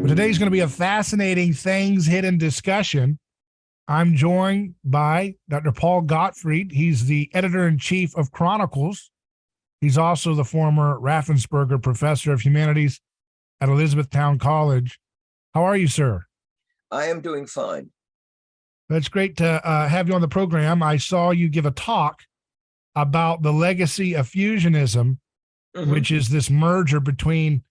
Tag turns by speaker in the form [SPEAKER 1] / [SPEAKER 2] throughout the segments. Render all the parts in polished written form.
[SPEAKER 1] But today's going to be a fascinating things hidden discussion. I'm joined by Dr. Paul Gottfried. He's the editor-in-chief of Chronicles. He's also the former Raffensperger Professor of Humanities at Elizabethtown College. How are you, sir?
[SPEAKER 2] I am doing fine.
[SPEAKER 1] It's great to have you on the program. I saw you give a talk about the legacy of fusionism, which is this merger between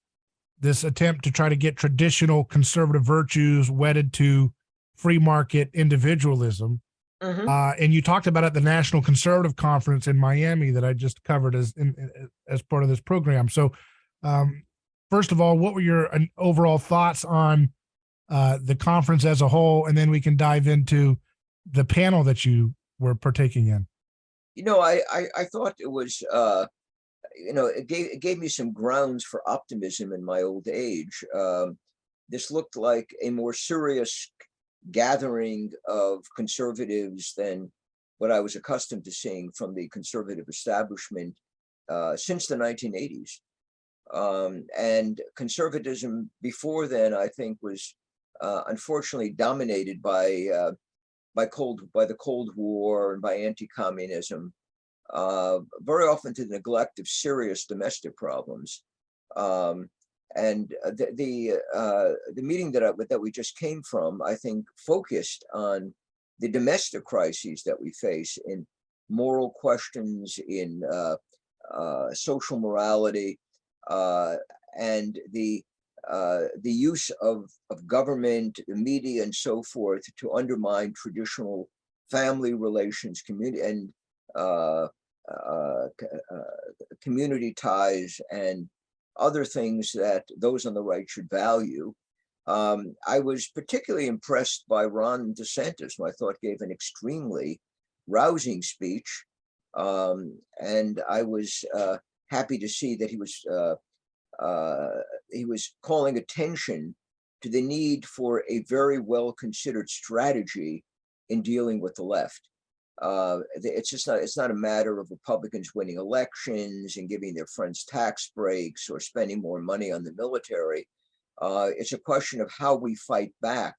[SPEAKER 1] this attempt to try to get traditional conservative virtues wedded to free market individualism. And you talked about it at the National Conservative Conference in Miami that I just covered as part of this program. So first of all, what were your overall thoughts on the conference as a whole? And then we can dive into the panel that you were partaking in.
[SPEAKER 2] You know, I thought it was, it gave me some grounds for optimism in my old age. This looked like a more serious gathering of conservatives than what I was accustomed to seeing from the conservative establishment since the 1980s. And conservatism before then, I think, was unfortunately dominated by the Cold War and by anti-communism, very often to the neglect of serious domestic problems. And the meeting that we just came from, I think, focused on the domestic crises that we face in moral questions, in social morality, and the use of government, the media, and so forth to undermine traditional family relations, community, and community ties, and other things that those on the right should value. I was particularly impressed by Ron DeSantis, who I thought gave an extremely rousing speech. And I was happy to see that he was calling attention to the need for a very well-considered strategy in dealing with the left. It's not a matter of Republicans winning elections and giving their friends tax breaks or spending more money on the military. It's a question of how we fight back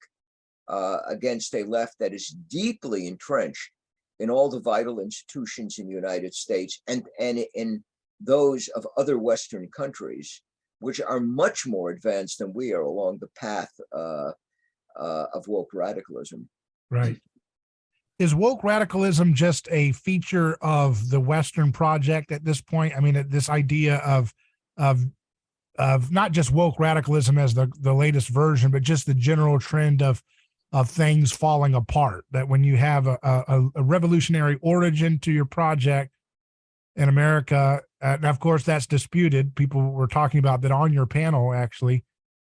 [SPEAKER 2] against a left that is deeply entrenched in all the vital institutions in the United States and in those of other Western countries, which are much more advanced than we are along the path of woke radicalism.
[SPEAKER 1] Right. Is woke radicalism just a feature of the Western project at this point? I mean, this idea of not just woke radicalism as the latest version, but just the general trend of things falling apart. That when you have a revolutionary origin to your project in America, and of course that's disputed. People were talking about that on your panel, actually.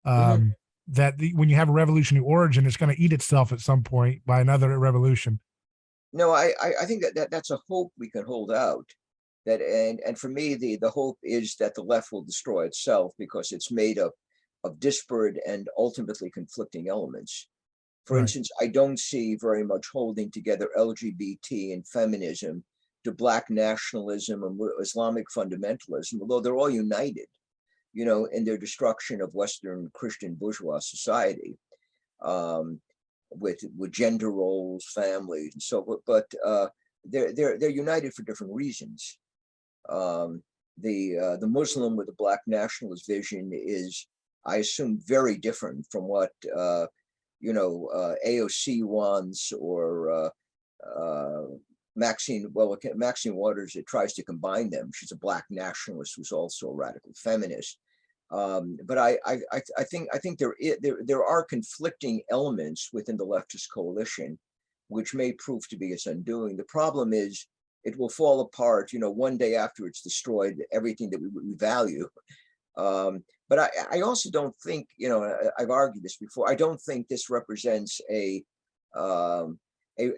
[SPEAKER 1] That when you have a revolutionary origin, it's going to eat itself at some point by another revolution.
[SPEAKER 2] No, I think that's a hope we can hold out. That and for me, the hope is that the left will destroy itself because it's made up of disparate and ultimately conflicting elements. For instance, I don't see very much holding together LGBT and feminism to Black nationalism and Islamic fundamentalism, although they're all united, in their destruction of Western Christian bourgeois society. With gender roles, families, and so forth, but they're united for different reasons. The Muslim with the Black nationalist vision is, I assume, very different from what AOC wants, or Maxine Waters. It tries to combine them. She's a Black nationalist who's also a radical feminist. But I think there are conflicting elements within the leftist coalition, which may prove to be its undoing. The problem is it will fall apart, one day after it's destroyed everything that we value. But I also don't think, I've argued this before. I don't think this represents a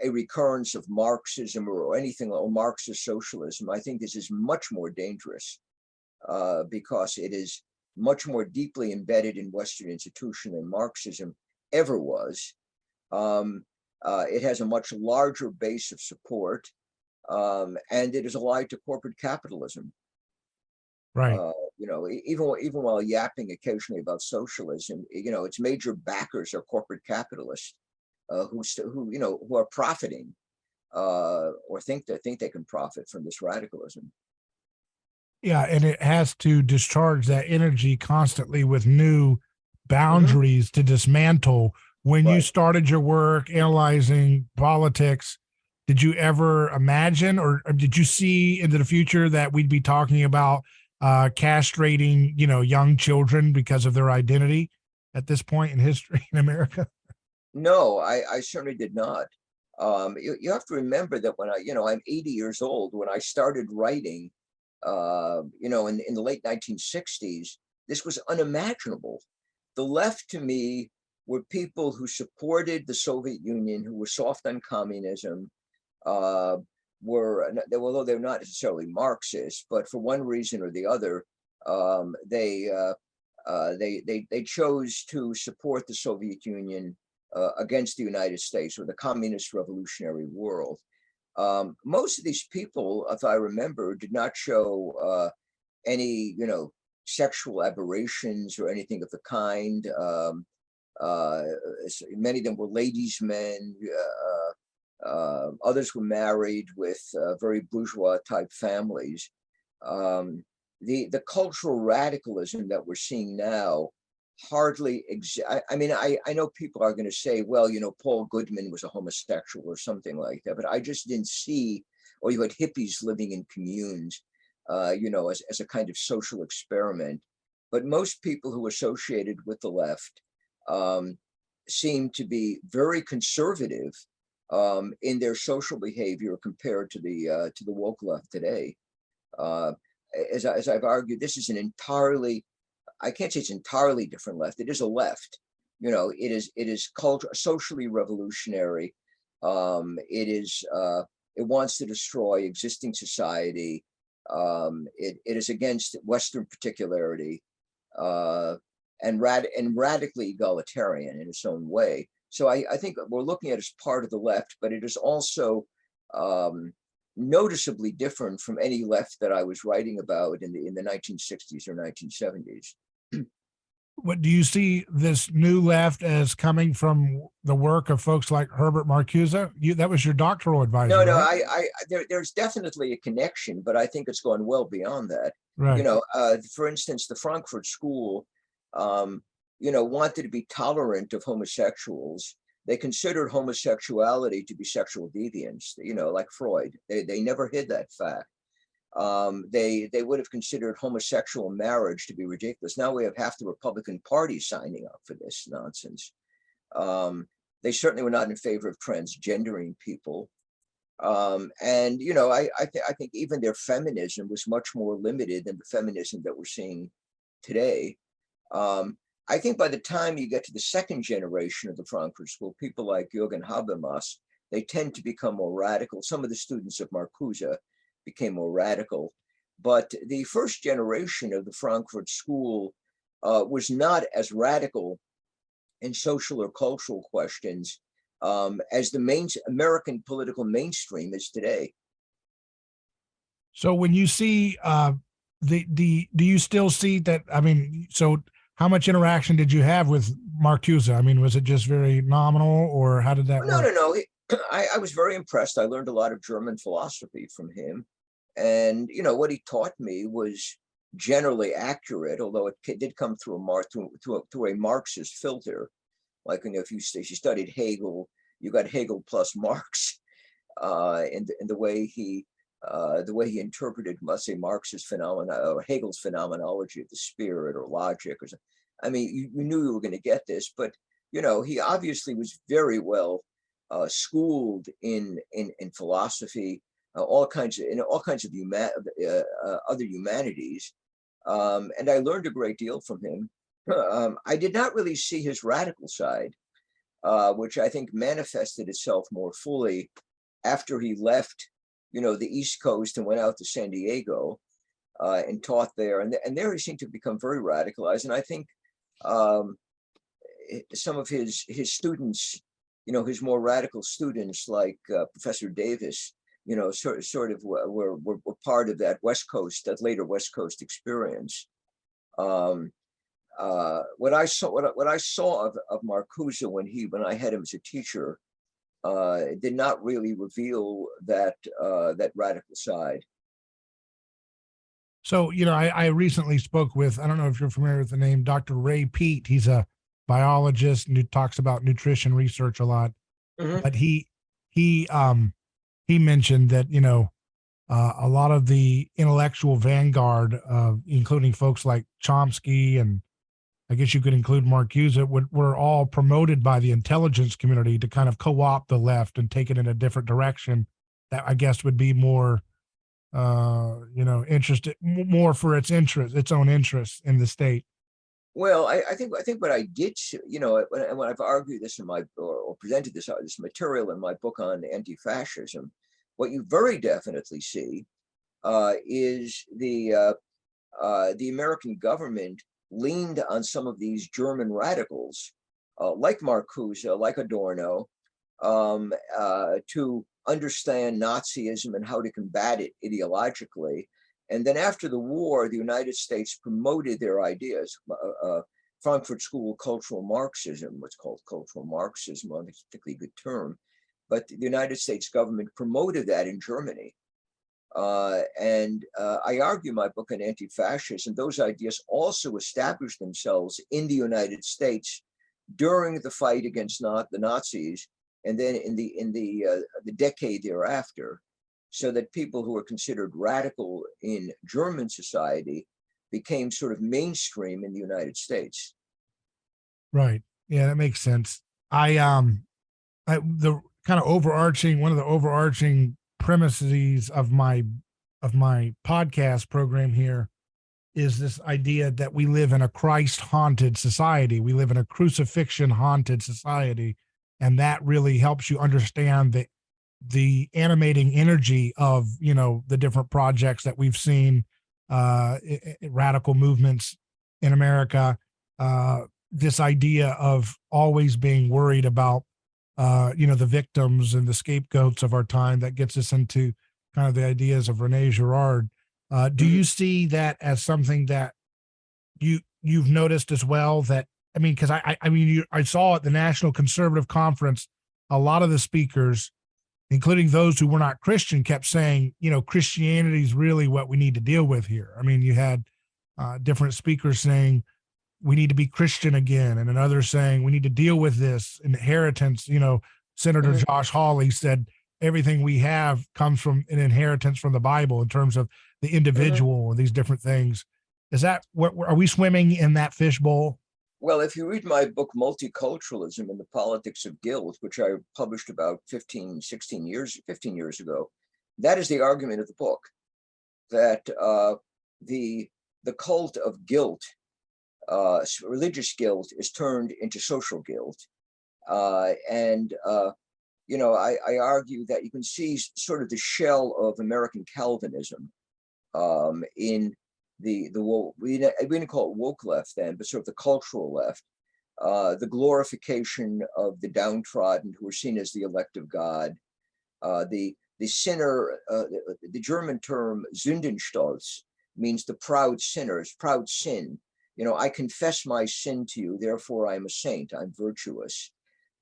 [SPEAKER 2] recurrence of Marxism or anything, or Marxist socialism. I think this is much more dangerous because it is much more deeply embedded in Western institution than Marxism ever was. It has a much larger base of support, and it is allied to corporate capitalism.
[SPEAKER 1] Right.
[SPEAKER 2] even while yapping occasionally about socialism, its major backers are corporate capitalists who are profiting or think they can profit from this radicalism.
[SPEAKER 1] Yeah, and it has to discharge that energy constantly with new boundaries to dismantle. When you
[SPEAKER 2] Right.
[SPEAKER 1] started your work analyzing politics, did you ever imagine or did you see into the future that we'd be talking about castrating, young children because of their identity at this point in history in America?
[SPEAKER 2] No, I certainly did not. You have to remember that when I'm 80 years old, when I started writing, in the late 1960s, this was unimaginable. The left to me were people who supported the Soviet Union, who were soft on communism, although they're not necessarily Marxists, but for one reason or the other, they chose to support the Soviet Union against the United States or the communist revolutionary world. Most of these people, if I remember, did not show any, sexual aberrations or anything of the kind. Many of them were ladies' men. Others were married with very bourgeois type families. The cultural radicalism that we're seeing now hardly I know people are going to say, well, Paul Goodman was a homosexual or something like that, but I just didn't see, or you had hippies living in communes, as a kind of social experiment. But most people who associated with the left seem to be very conservative in their social behavior compared to the woke left today. As I've argued, this is I can't say it's entirely different left. It is a left. It is socially revolutionary. It wants to destroy existing society. It is against Western particularity and radically egalitarian in its own way. So I think we're looking at it as part of the left, but it is also noticeably different from any left that I was writing about in the 1960s or 1970s.
[SPEAKER 1] What do you see this new left as coming from the work of folks like Herbert Marcuse? That was your doctoral advisor.
[SPEAKER 2] No,
[SPEAKER 1] right?
[SPEAKER 2] there's definitely a connection, but I think it's gone well beyond that.
[SPEAKER 1] Right.
[SPEAKER 2] For instance, the Frankfurt School, wanted to be tolerant of homosexuals. They considered homosexuality to be sexual deviance, like Freud. They never hid that fact. They would have considered homosexual marriage to be ridiculous. Now we have half the Republican Party signing up for this nonsense. They certainly were not in favor of transgendering people. I think even their feminism was much more limited than the feminism that we're seeing today. I think by the time you get to the second generation of the Frankfurt School, people like Jürgen Habermas, they tend to become more radical. Some of the students of Marcuse became more radical. But the first generation of the Frankfurt School was not as radical in social or cultural questions as the American political mainstream is today.
[SPEAKER 1] So when you see do you still see that? So how much interaction did you have with Marcuse? Was it just very nominal, or how did that work?
[SPEAKER 2] No. I was very impressed. I learned a lot of German philosophy from him. And, what he taught me was generally accurate, although it did come through a Marxist filter. Like, if you studied Hegel, you got Hegel plus Marx in the way he interpreted, let's say, Marx's phenomena or Hegel's phenomenology of the spirit or logic. You knew you were going to get this, but he obviously was very well schooled in all kinds of other humanities, and I learned a great deal from him. I did not really see his radical side, which I think manifested itself more fully after he left, the East Coast and went out to San Diego and taught there, and there he seemed to become very radicalized. And I think some of his students, his more radical students, like Professor Davis, sort of were part of that later West Coast experience. Um, what I saw, what I saw of Marcuse when I had him as a teacher, did not really reveal that that radical side.
[SPEAKER 1] So, I recently spoke with, I don't know if you're familiar with the name, Dr. Ray Peat. He's a biologist and who talks about nutrition research a lot.
[SPEAKER 2] Mhm.
[SPEAKER 1] But he mentioned that, a lot of the intellectual vanguard, including folks like Chomsky, and I guess you could include Marcuse, were all promoted by the intelligence community to kind of co-opt the left and take it in a different direction that I guess would be more, interested more for its own interests in the state.
[SPEAKER 2] Well, I think what I did, when I've argued this in my or presented this material in my book on anti-fascism, what you very definitely see is the American government leaned on some of these German radicals, like Marcuse, like Adorno, to understand Nazism and how to combat it ideologically. And then after the war, the United States promoted their ideas. Frankfurt School cultural Marxism, what's called cultural Marxism, a particularly good term, but the United States government promoted that in Germany. I argue in my book on anti-fascism, those ideas also established themselves in the United States during the fight against the Nazis, and then in the decade thereafter, so that people who were considered radical in German society became sort of mainstream in the United States.
[SPEAKER 1] Right. Yeah, that makes sense. The kind of one of the overarching premises of my podcast program here is this idea that we live in a Christ haunted society. We live in a crucifixion haunted society. And that really helps you understand the animating energy of, the different projects that we've seen, radical movements in America, this idea of always being worried about, the victims and the scapegoats of our time. That gets us into kind of the ideas of Rene Girard. Do you see that as something that you've noticed as well? That, I mean, because I saw at the National Conservative Conference, a lot of the speakers, including those who were not Christian, kept saying, Christianity is really what we need to deal with here. I mean, you had different speakers saying we need to be Christian again, and another saying we need to deal with this inheritance. Senator Josh Hawley said everything we have comes from an inheritance from the Bible in terms of the individual and these different things. Is that what are we swimming in that fishbowl?
[SPEAKER 2] Well, if you read my book, Multiculturalism and the Politics of Guilt, which I published about 15 years ago, that is the argument of the book, that the cult of guilt, religious guilt, is turned into social guilt. I argue that you can see sort of the shell of American Calvinism in we didn't call it woke left then, but sort of the cultural left, the glorification of the downtrodden who are seen as the elect of God, the sinner, the German term Sündenstolz means the proud sinners, proud sin. I confess my sin to you, therefore I'm a saint, I'm virtuous.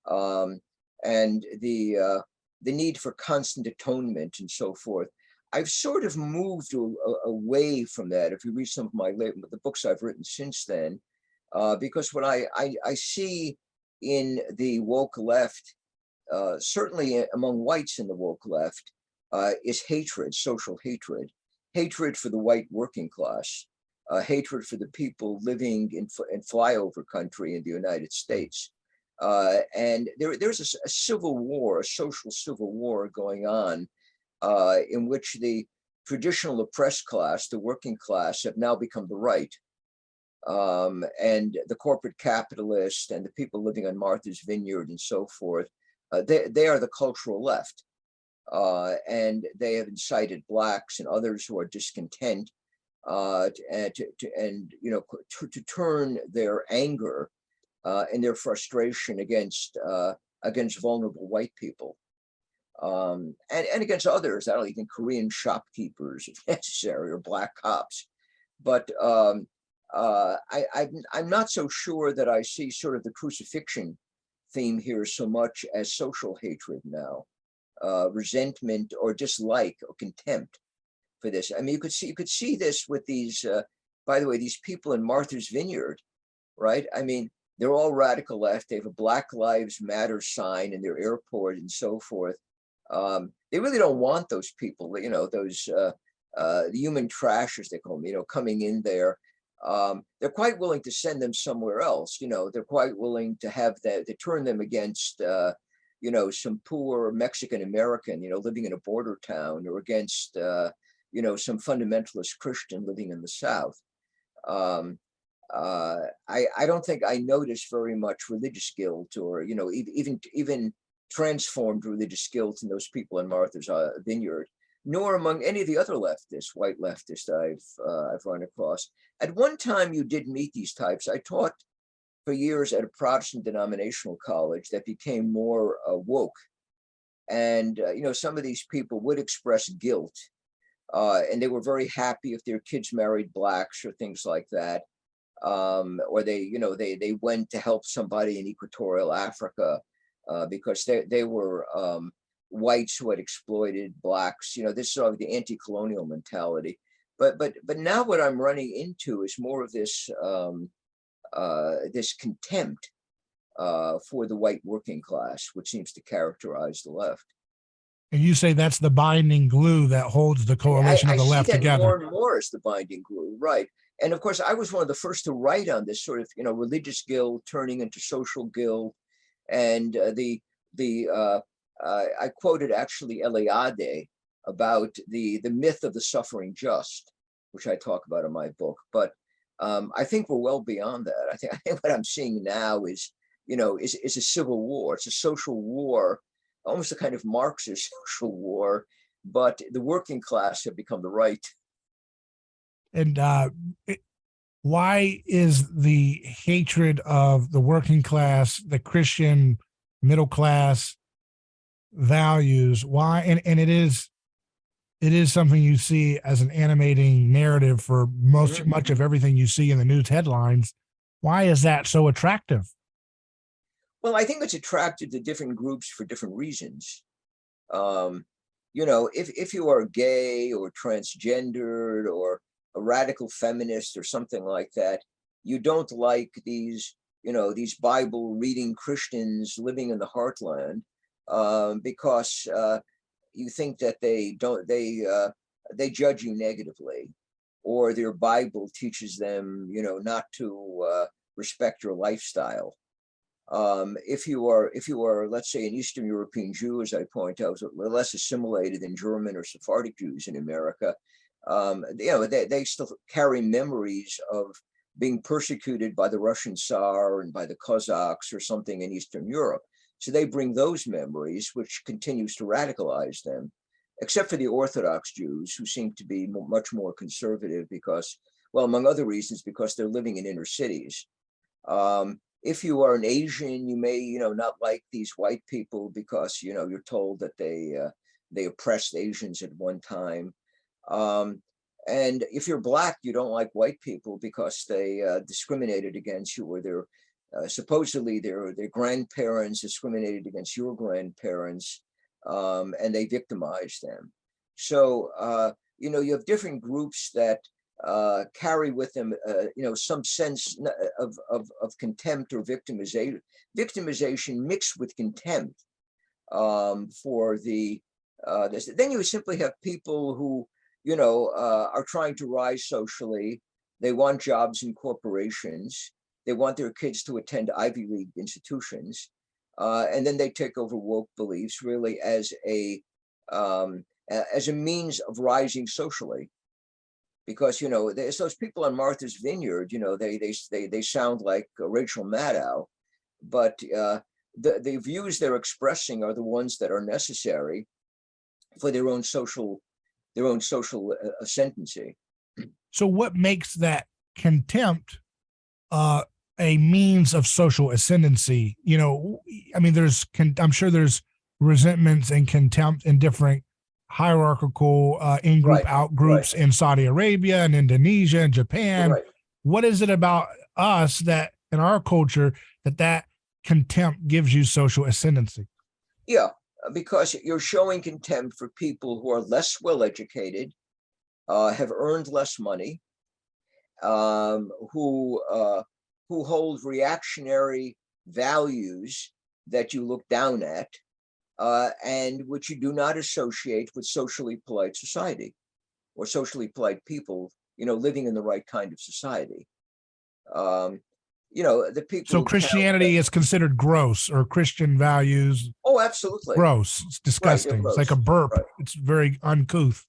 [SPEAKER 2] And the need for constant atonement and so forth. I've sort of moved away from that. If you read some of the books I've written since then, because what I see in the woke left, certainly among whites in the woke left, is hatred, social hatred, hatred for the white working class, hatred for the people living in flyover country in the United States. And there's a civil war, a social civil war going on, in which the traditional oppressed class, the working class, have now become the right. And the corporate capitalists and the people living on Martha's Vineyard and so forth, they are the cultural left. And they have incited blacks and others who are discontent to turn their anger and their frustration against vulnerable white people. And against others, I don't even Korean shopkeepers if necessary, or black cops. But I'm not so sure that I see sort of the crucifixion theme here so much as social hatred now, resentment or dislike or contempt for this. I mean, you could see this with these, by the way, these people in Martha's Vineyard, right? I mean, they're all radical left. They have a Black Lives Matter sign in their airport and so forth. They really don't want those people, you know, those the human trash, as they call them, you know, coming in there. They're quite willing to send them somewhere else. You know, they're quite willing to have that, to turn them against, you know, some poor Mexican American, you know, living in a border town, or against, you know, some fundamentalist Christian living in the South. I don't think I notice very much religious guilt, or, you know, even transformed religious guilt in those people in Martha's Vineyard, nor among any of the other leftists, white leftists I've run across. At one time, you did meet these types. I taught for years at a Protestant denominational college that became more woke, and you know, some of these people would express guilt, and they were very happy if their kids married blacks or things like that, or they, you know, they went to help somebody in Equatorial Africa because they were whites who had exploited blacks. You know, this is sort of the anti-colonial mentality. But now what I'm running into is more of this this contempt for the white working class, which seems to characterize the left.
[SPEAKER 1] And you say that's the binding glue that holds the coalition of the left together. I see that
[SPEAKER 2] more and more as the binding glue, right? And of course, I was one of the first to write on this sort of, you know, religious guilt turning into social guilt, and I quoted actually Eliade about the myth of the suffering just, which I talk about in my book. But I think we're well beyond that. I think what I'm seeing now is, you know, is a civil war. It's a social war, almost a kind of Marxist social war, but the working class have become the right.
[SPEAKER 1] And why is the hatred of the working class, the Christian middle class values, why? And it is something you see as an animating narrative for much of everything you see in the news headlines. Why is that so attractive?
[SPEAKER 2] Well, I think it's attractive to different groups for different reasons. You know, if you are gay or transgendered or a radical feminist or something like that, you don't like these, you know, these Bible reading Christians living in the heartland, because you think that they judge you negatively, or their Bible teaches them, you know, not to respect your lifestyle. If you are, let's say, an Eastern European Jew, as I point out, less assimilated than German or Sephardic Jews in America, you know, they still carry memories of being persecuted by the Russian Tsar and by the Cossacks or something in Eastern Europe. So they bring those memories, which continues to radicalize them, except for the Orthodox Jews, who seem to be much more conservative because, well, among other reasons, because they're living in inner cities. If you are an Asian, you may, you know, not like these white people because, you know, you're told that they oppressed Asians at one time. And if you're Black, you don't like white people because they discriminated against you, or they're supposedly their grandparents discriminated against your grandparents, and they victimized them. So, you know, you have different groups that carry with them, you know, some sense of contempt or victimization mixed with contempt for the this. Then you simply have people who, you know, are trying to rise socially. They want jobs in corporations. They want their kids to attend Ivy League institutions, and then they take over woke beliefs really as a means of rising socially. Because, you know, there's those people on Martha's Vineyard, you know, they sound like Rachel Maddow, but the views they're expressing are the ones that are necessary for their own social ascendancy.
[SPEAKER 1] So what makes that contempt a means of social ascendancy? You know, I mean, I'm sure there's resentments and contempt in different hierarchical in-group, out-groups in Saudi Arabia and Indonesia and Japan. what is it about us that in our culture that contempt gives you social ascendancy?
[SPEAKER 2] Yeah, because you're showing contempt for people who are less well-educated, have earned less money, who hold reactionary values that you look down at, and which you do not associate with socially polite society or socially polite people, living in the right kind of society. The people.
[SPEAKER 1] So Christianity is considered gross, or Christian values.
[SPEAKER 2] Oh, absolutely.
[SPEAKER 1] Gross. It's disgusting. Right, it's like a burp. Right. It's very uncouth.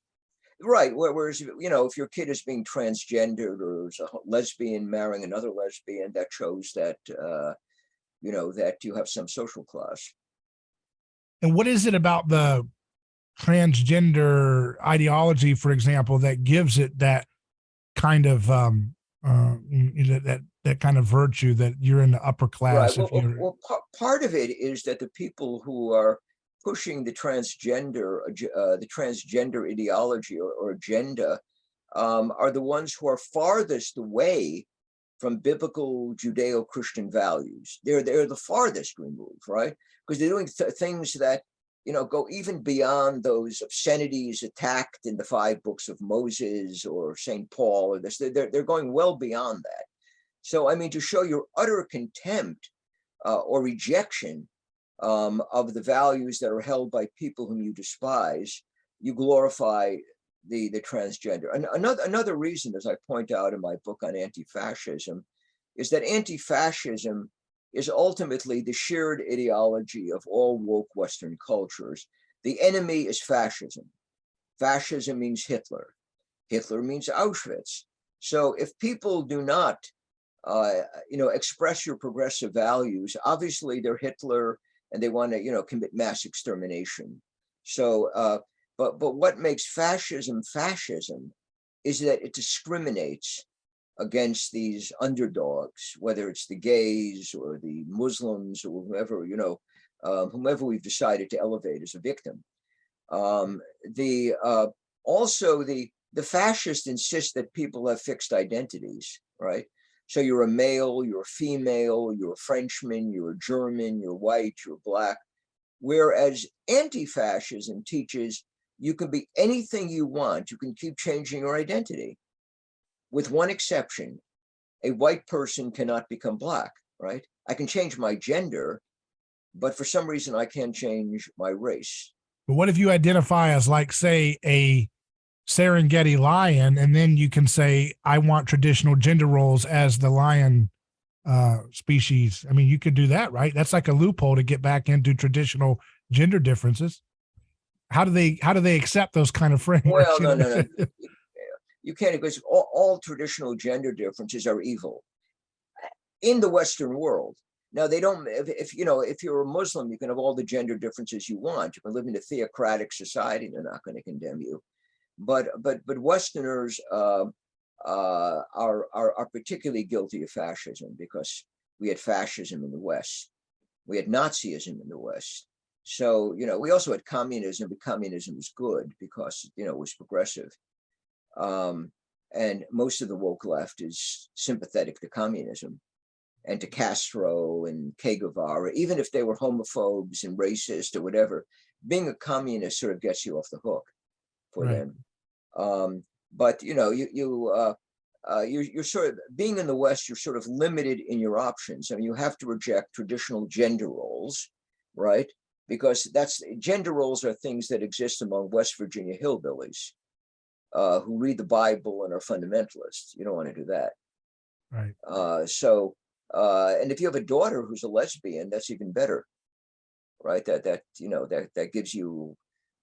[SPEAKER 2] Right. Whereas, if your kid is being transgendered or is a lesbian marrying another lesbian, that shows that, that you have some social class.
[SPEAKER 1] And what is it about the transgender ideology, for example, that gives it that kind of that kind of virtue that you're in the upper class?
[SPEAKER 2] Right. Well, part of it is that the people who are pushing the transgender ideology or agenda are the ones who are farthest away from biblical Judeo-Christian values. They're the farthest removed, right? Because they're doing things that go even beyond those obscenities attacked in the 5 books of Moses or St. Paul or this. They're going well beyond that. So, to show your utter contempt or rejection of the values that are held by people whom you despise, you glorify the transgender. And another reason, as I point out in my book on anti-fascism, is that anti-fascism is ultimately the shared ideology of all woke Western cultures. The enemy is fascism. Fascism means Hitler. Hitler means Auschwitz. So if people do not, express your progressive values, obviously they're Hitler and they want to, commit mass extermination. So, but what makes fascism is that it discriminates against these underdogs, whether it's the gays or the Muslims or whoever, whomever we've decided to elevate as a victim. Also the fascists insist that people have fixed identities, right? So you're a male, you're a female, you're a Frenchman, you're a German, you're white, you're black. Whereas anti-fascism teaches you can be anything you want. You can keep changing your identity. With one exception, a white person cannot become black, right? I can change my gender, but for some reason I can't change my race.
[SPEAKER 1] But what if you identify as, like, say, a Serengeti lion, and then you can say, I want traditional gender roles as the lion species? You could do that, right? That's like a loophole to get back into traditional gender differences. How do they accept those kind of frameworks?
[SPEAKER 2] Well, no. You can't, because all traditional gender differences are evil in the Western world. Now, they don't, if you're a Muslim, you can have all the gender differences you want. You can live in a theocratic society, they're not going to condemn you. But Westerners are particularly guilty of fascism, because we had fascism in the West. We had Nazism in the West. So, we also had communism, but communism was good because, it was progressive. And most of the woke left is sympathetic to communism and to Castro and Che Guevara, even if they were homophobes and racist or whatever. Being a communist sort of gets you off the hook for them. But you're sort of, being in the West, you're sort of limited in your options. You have to reject traditional gender roles, right? Because gender roles are things that exist among West Virginia hillbillies who read the Bible and are fundamentalists. You don't want to do that.
[SPEAKER 1] Right.
[SPEAKER 2] And if you have a daughter who's a lesbian, that's even better, right? That gives you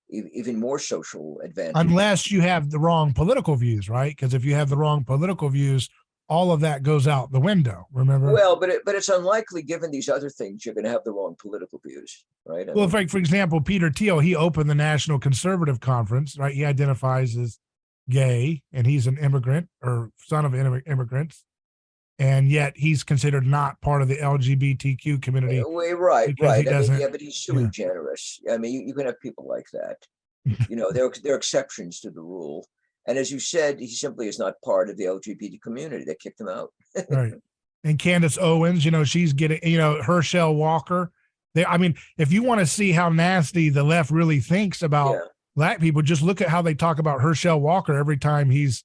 [SPEAKER 2] even more social advantage.
[SPEAKER 1] Unless you have the wrong political views, right? Because if you have the wrong political views, all of that goes out the window, remember?
[SPEAKER 2] Well, but it's unlikely, given these other things, you're going to have the wrong political views, right?
[SPEAKER 1] Well, for example, Peter Thiel, he opened the National Conservative Conference, right? He identifies as gay, and he's an immigrant or son of immigrants, and yet he's considered not part of the LGBTQ community.
[SPEAKER 2] Right. But he's sui generis. You can have people like that. There are exceptions to the rule. And as you said, he simply is not part of the LGBT community. They kicked him out.
[SPEAKER 1] Right. And Candace Owens, she's getting, Herschel Walker. I mean, if you want to see how nasty the left really thinks about
[SPEAKER 2] Yeah.
[SPEAKER 1] black people, just look at how they talk about Herschel Walker every time he's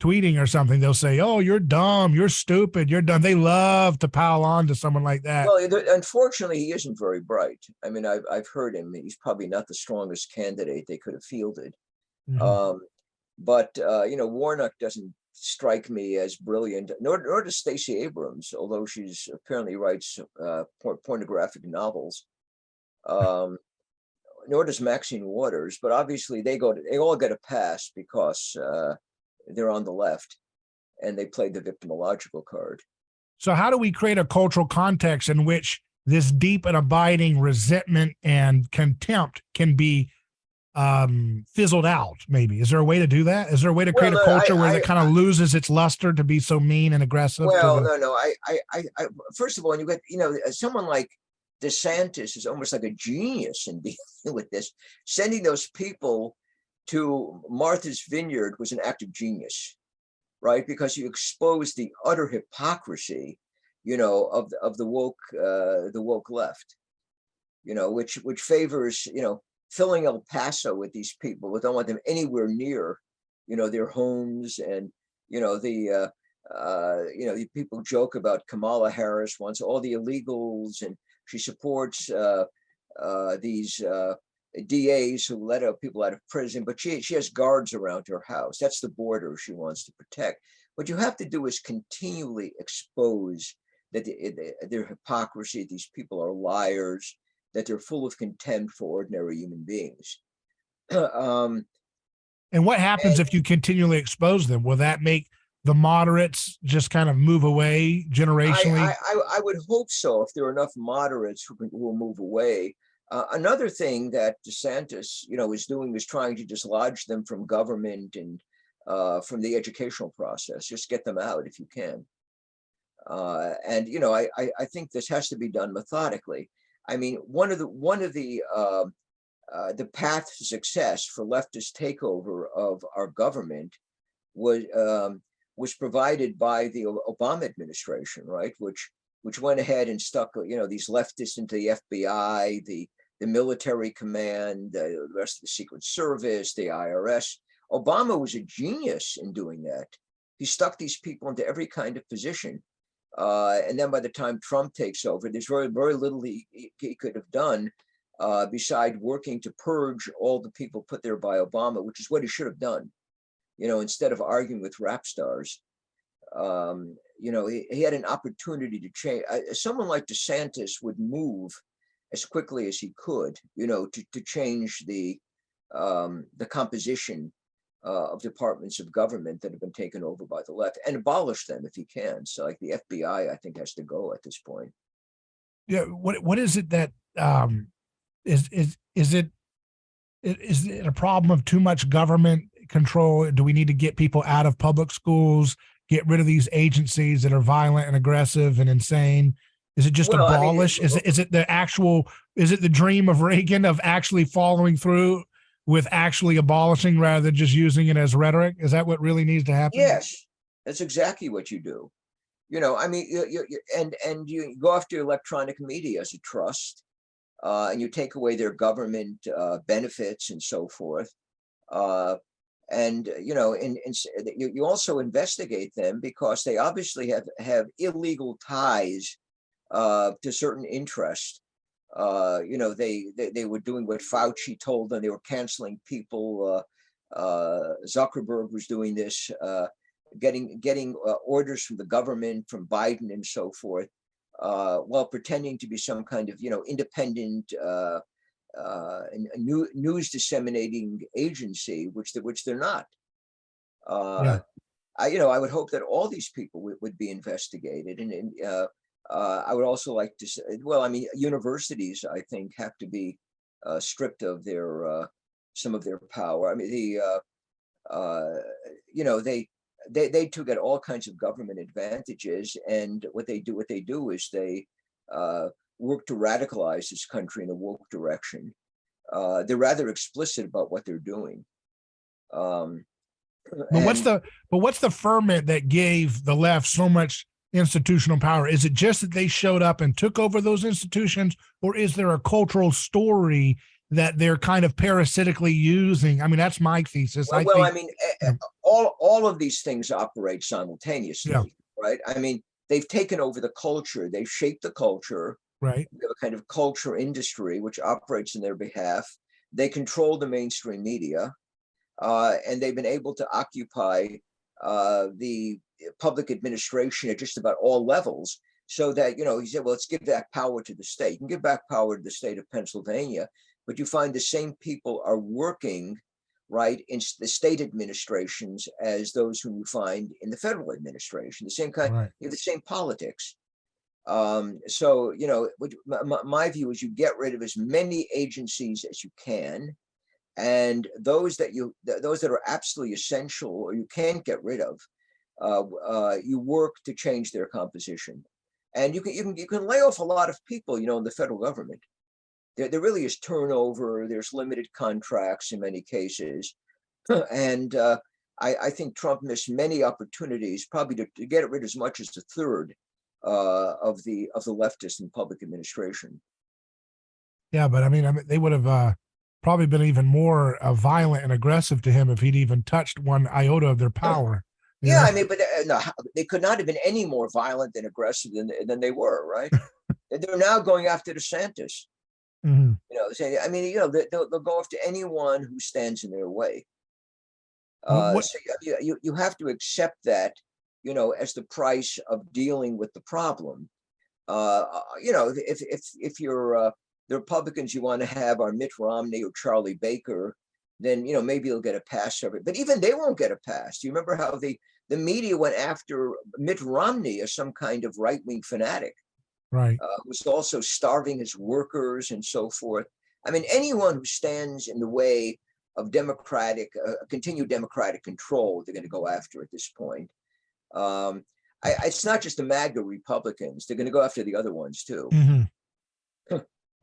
[SPEAKER 1] tweeting or something. They'll say, "Oh, you're dumb, you're stupid, you're dumb." They love to pile on to someone like that.
[SPEAKER 2] Well, unfortunately, he isn't very bright. I mean, I've heard him. He's probably not the strongest candidate they could have fielded.
[SPEAKER 1] Mhm.
[SPEAKER 2] But Warnock doesn't strike me as brilliant, nor does Stacey Abrams, although she's apparently writes pornographic novels. Nor does Maxine Waters, but obviously they all get a pass because they're on the left and they played the victimological card.
[SPEAKER 1] So how do we create a cultural context in which this deep and abiding resentment and contempt can be fizzled out? Maybe is there a way to do that? Is there a way to create a culture where it kind of loses its luster to be so mean and aggressive?
[SPEAKER 2] Well, no. I first of all, when you get someone like DeSantis is almost like a genius in dealing with this. Sending those people to Martha's Vineyard was an act of genius, right? Because you expose the utter hypocrisy, of the woke left, which favors, filling El Paso with these people. We don't want them anywhere near, their homes. And, the people joke about Kamala Harris wants all the illegals, and she supports these DAs who let people out of prison, but she has guards around her house. That's the border she wants to protect. What you have to do is continually expose that their hypocrisy. These people are liars, that they're full of contempt for ordinary human beings.
[SPEAKER 1] And what happens if you continually expose them? Will that make the moderates just kind of move away generationally?
[SPEAKER 2] I would hope so, if there are enough moderates who will move away. Another thing that DeSantis, is doing is trying to dislodge them from government and from the educational process. Just get them out if you can. And I think this has to be done methodically. I mean, one of the path to success for leftist takeover of our government was provided by the Obama administration, right? Which went ahead and stuck, these leftists into the FBI, the military command, the rest of the Secret Service, the IRS. Obama was a genius in doing that. He stuck these people into every kind of position. And then by the time Trump takes over, there's very, very little he could have done beside working to purge all the people put there by Obama, which is what he should have done. Instead of arguing with rap stars, he had an opportunity to change. Someone like DeSantis would move as quickly as he could, to change the composition of departments of government that have been taken over by the left, and abolish them if he can. So, like the FBI, I think has to go at this point.
[SPEAKER 1] Yeah. What is it that is it a problem of too much government control? Do we need to get people out of public schools, get rid of these agencies that are violent and aggressive and insane? Is it just abolish? Is it the dream of Reagan of actually following through with actually abolishing rather than just using it as rhetoric? Is that what really needs to happen?
[SPEAKER 2] Yes, that's exactly what you do. And you go after electronic media as a trust, and you take away their government benefits and so forth. And you also investigate them because they obviously have illegal ties to certain interests. They were doing what Fauci told them. They were canceling people. Zuckerberg was doing this, getting orders from the government, from Biden and so forth, while pretending to be some kind of independent news disseminating agency, which they're not.
[SPEAKER 1] Yeah.
[SPEAKER 2] I would hope that all these people would be investigated, and I would also like to say, universities, I think, have to be stripped of their some of their power. I mean, they too get all kinds of government advantages, and what they do is they work to radicalize this country in a woke direction. They're rather explicit about what they're doing.
[SPEAKER 1] But
[SPEAKER 2] And
[SPEAKER 1] what's the ferment that gave the left so much institutional power? Is it just that they showed up and took over those institutions, or is there a cultural story that they're kind of parasitically using? I mean, that's my thesis. I
[SPEAKER 2] well, I
[SPEAKER 1] think,
[SPEAKER 2] mean,
[SPEAKER 1] you know,
[SPEAKER 2] all of these things operate
[SPEAKER 1] yeah,
[SPEAKER 2] simultaneously, right? I mean, they've taken over the culture, they've shaped the culture.
[SPEAKER 1] right,
[SPEAKER 2] We have a kind of culture industry which operates in their behalf. They control the mainstream media, and they've been able to occupy the public administration at just about all levels. So that, he said, well, let's give back power to the state. You can give back power to the state of Pennsylvania, but you find the same people are working, right, in the state administrations as those whom you find in the federal administration. The same kind,
[SPEAKER 1] right.
[SPEAKER 2] you have the same politics. So, my view is you get rid of as many agencies as you can, and those that are absolutely essential or you can't get rid of, you work to change their composition. And you can lay off a lot of people, in the federal government. There really is turnover. There's limited contracts in many cases, and I think Trump missed many opportunities, probably to get rid of as much as a third of the leftists in public administration.
[SPEAKER 1] Yeah, but I mean, they would have probably been even more violent and aggressive to him if he'd even touched one iota of their power.
[SPEAKER 2] Yeah, I mean, but no, they could not have been any more violent and aggressive than they were, right? They're now going after DeSantis.
[SPEAKER 1] Mhm.
[SPEAKER 2] Saying, I mean, they'll go after anyone who stands in their way.
[SPEAKER 1] What
[SPEAKER 2] So you have to accept that, as the price of dealing with the problem. If you're the Republicans you want to have are Mitt Romney or Charlie Baker, then maybe you'll get a pass over it. But even they won't get a pass. Do you remember how the media went after Mitt Romney as some kind of right-wing fanatic,
[SPEAKER 1] right?
[SPEAKER 2] who's also starving his workers and so forth? I mean, anyone who stands in the way of continued democratic control, they're going to go after at this point. It's not just the MAGA Republicans; they're going to go after the other ones too.
[SPEAKER 1] Mm-hmm.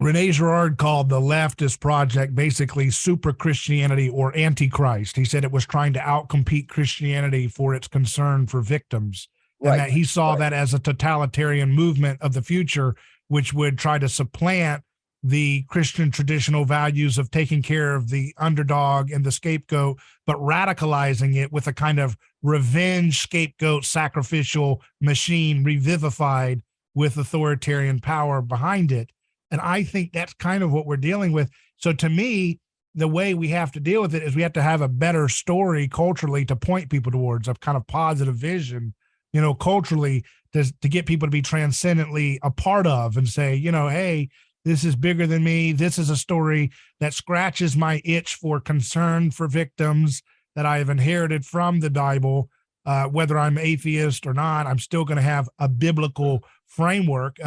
[SPEAKER 1] Rene Girard called the leftist project basically super Christianity or antichrist. He said it was trying to outcompete Christianity for its concern for victims, and that he saw that as a totalitarian movement of the future, which would try to supplant the Christian traditional values of taking care of the underdog and the scapegoat, but radicalizing it with a kind of revenge scapegoat sacrificial machine revivified with authoritarian power behind it. And I think that's kind of what we're dealing with. So to me, the way we have to deal with it is we have to have a better story culturally to point people towards a kind of positive vision, culturally to get people to be transcendently a part of and say, hey, this is bigger than me. This is a story that scratches my itch for concern for victims that I have inherited from the Bible. Whether I'm atheist or not, I'm still going to have a biblical framework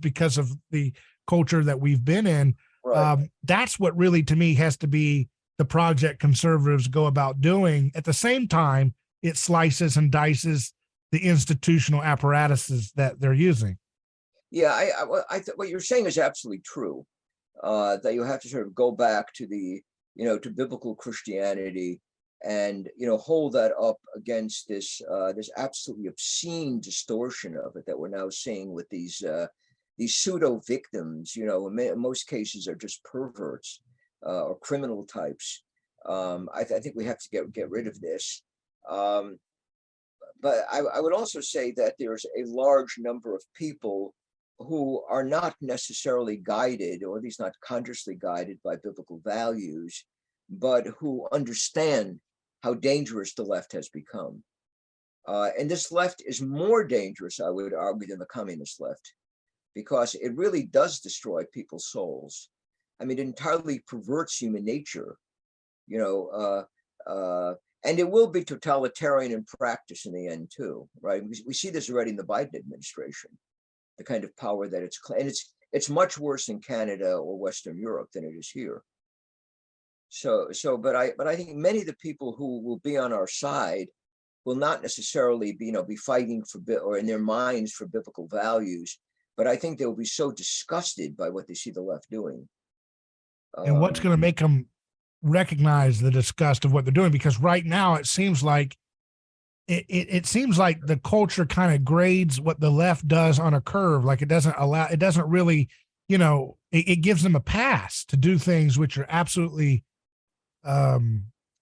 [SPEAKER 1] because of the culture that we've been in.
[SPEAKER 2] Right.
[SPEAKER 1] That's what really, to me, has to be the project conservatives go about doing. At the same time, it slices and dices the institutional apparatuses that they're using.
[SPEAKER 2] Yeah, what you're saying is absolutely true. That you have to sort of go back to to biblical Christianity and hold that up against this absolutely obscene distortion of it that we're now seeing with these pseudo victims. In most cases are just perverts or criminal types. I think we have to get rid of this. But I would also say that there's a large number of people who are not necessarily guided, or at least not consciously guided by biblical values, but who understand how dangerous the left has become. And this left is more dangerous, I would argue, than the communist left, because it really does destroy people's souls. I mean, it entirely perverts human nature, and it will be totalitarian in practice in the end too, right? We see this already in the Biden administration, the kind of power that and it's much worse in Canada or Western Europe than it is here. But I think many of the people who will be on our side will not necessarily be fighting for or in their minds for biblical values, but I think they will be so disgusted by what they see the left doing.
[SPEAKER 1] And what's going to make them recognize the disgust of what they're doing, because right now it seems like it seems like the culture kind of grades what the left does on a curve. Like it doesn't really, it gives them a pass to do things which are absolutely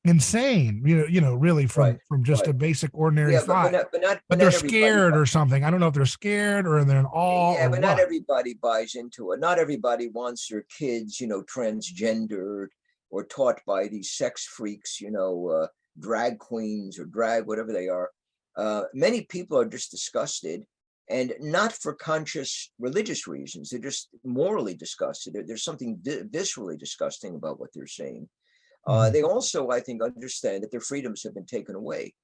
[SPEAKER 1] insane, really from just
[SPEAKER 2] right.
[SPEAKER 1] a basic ordinary
[SPEAKER 2] Yeah,
[SPEAKER 1] thought.
[SPEAKER 2] but
[SPEAKER 1] But
[SPEAKER 2] not
[SPEAKER 1] they're
[SPEAKER 2] everybody.
[SPEAKER 1] scared or something. I don't know if they're scared or they're in awe
[SPEAKER 2] Yeah,
[SPEAKER 1] or
[SPEAKER 2] but not
[SPEAKER 1] what.
[SPEAKER 2] everybody buys into it. Not everybody wants their kids, transgendered or taught by these sex freaks, drag queens or drag, whatever they are. Many people are just disgusted, and not for conscious religious reasons. They're just morally disgusted. There's something viscerally disgusting about what they're saying. They also, I think, understand that their freedoms have been taken away.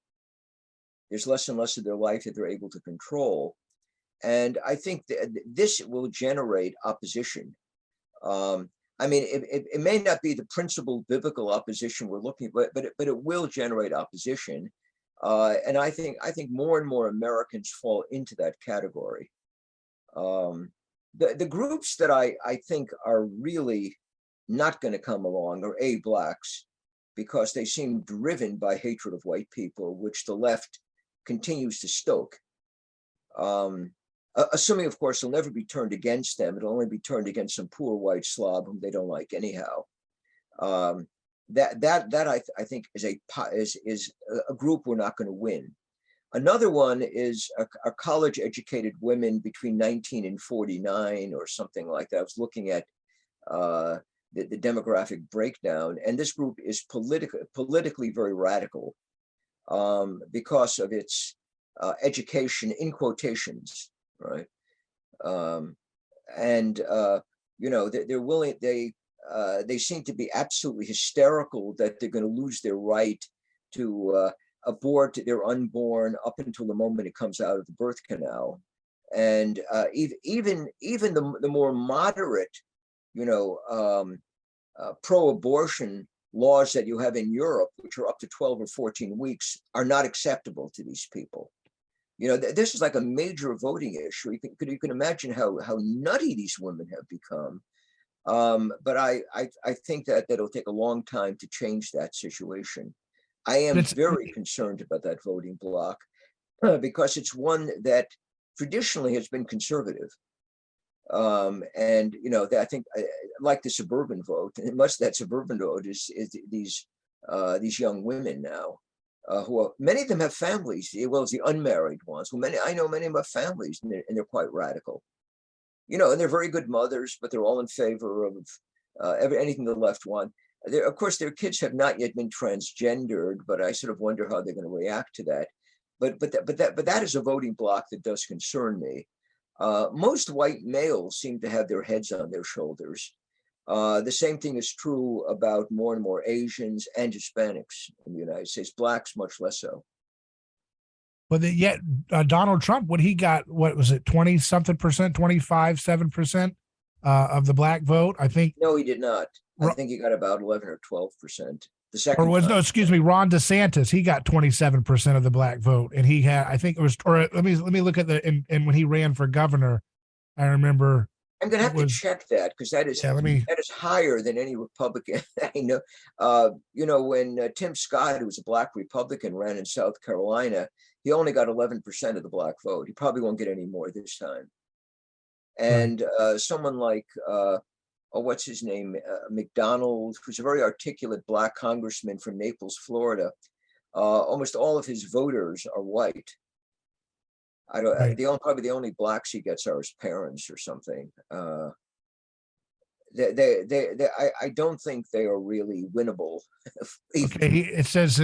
[SPEAKER 2] There's less and less of their life that they're able to control. And I think that this will generate opposition. It may not be the principal biblical opposition we're looking for, but it will generate opposition. And I think more and more Americans fall into that category. The groups that I think are really not going to come along are blacks, because they seem driven by hatred of white people, which the left continues to stoke. Assuming, of course, it'll never be turned against them. It'll only be turned against some poor white slob whom they don't like anyhow. That I think is a group we're not going to win. Another one is a college-educated women between 19 and 49 or something like that. I was looking at the demographic breakdown, and this group is politically very radical because of its education in quotations, right? They're willing. They seem to be absolutely hysterical that they're going to lose their right to abort their unborn up until the moment it comes out of the birth canal, and even the more moderate, pro-abortion laws that you have in Europe, which are up to 12 or 14 weeks, are not acceptable to these people. This is like a major voting issue. You can imagine how nutty these women have become. But I think that it'll take a long time to change that situation. I am very concerned about that voting bloc because it's one that traditionally has been conservative. I think like the suburban vote, and much of that suburban vote is these young women now, many of them have families, well as the unmarried ones. I know many of them have families, and they're quite radical. And they're very good mothers, but they're all in favor of anything the left want. Of course, their kids have not yet been transgendered, but I sort of wonder how they're going to react to that. But that is a voting bloc that does concern me. Most white males seem to have their heads on their shoulders. The same thing is true about more and more Asians and Hispanics in the United States. Blacks much less so.
[SPEAKER 1] But yet Donald Trump, what was it, 20-something percent, 25.7% of the black vote? I think.
[SPEAKER 2] No, he did not. I think he got about 11 or 12%. The second.
[SPEAKER 1] Ron DeSantis, he got 27% of the black vote, and he had, I think it was, or let me look at and when he ran for governor, I remember.
[SPEAKER 2] I'm going to have to check that, because that is higher than any Republican I know. When Tim Scott, who was a black Republican, ran in South Carolina, he only got 11% of the black vote. He probably won't get any more this time. And someone like, what's his name? McDonald, who's a very articulate black congressman from Naples, Florida. Almost all of his voters are white. Probably the only blacks he gets are his parents or something. I don't think they are really winnable.
[SPEAKER 1] Okay, it says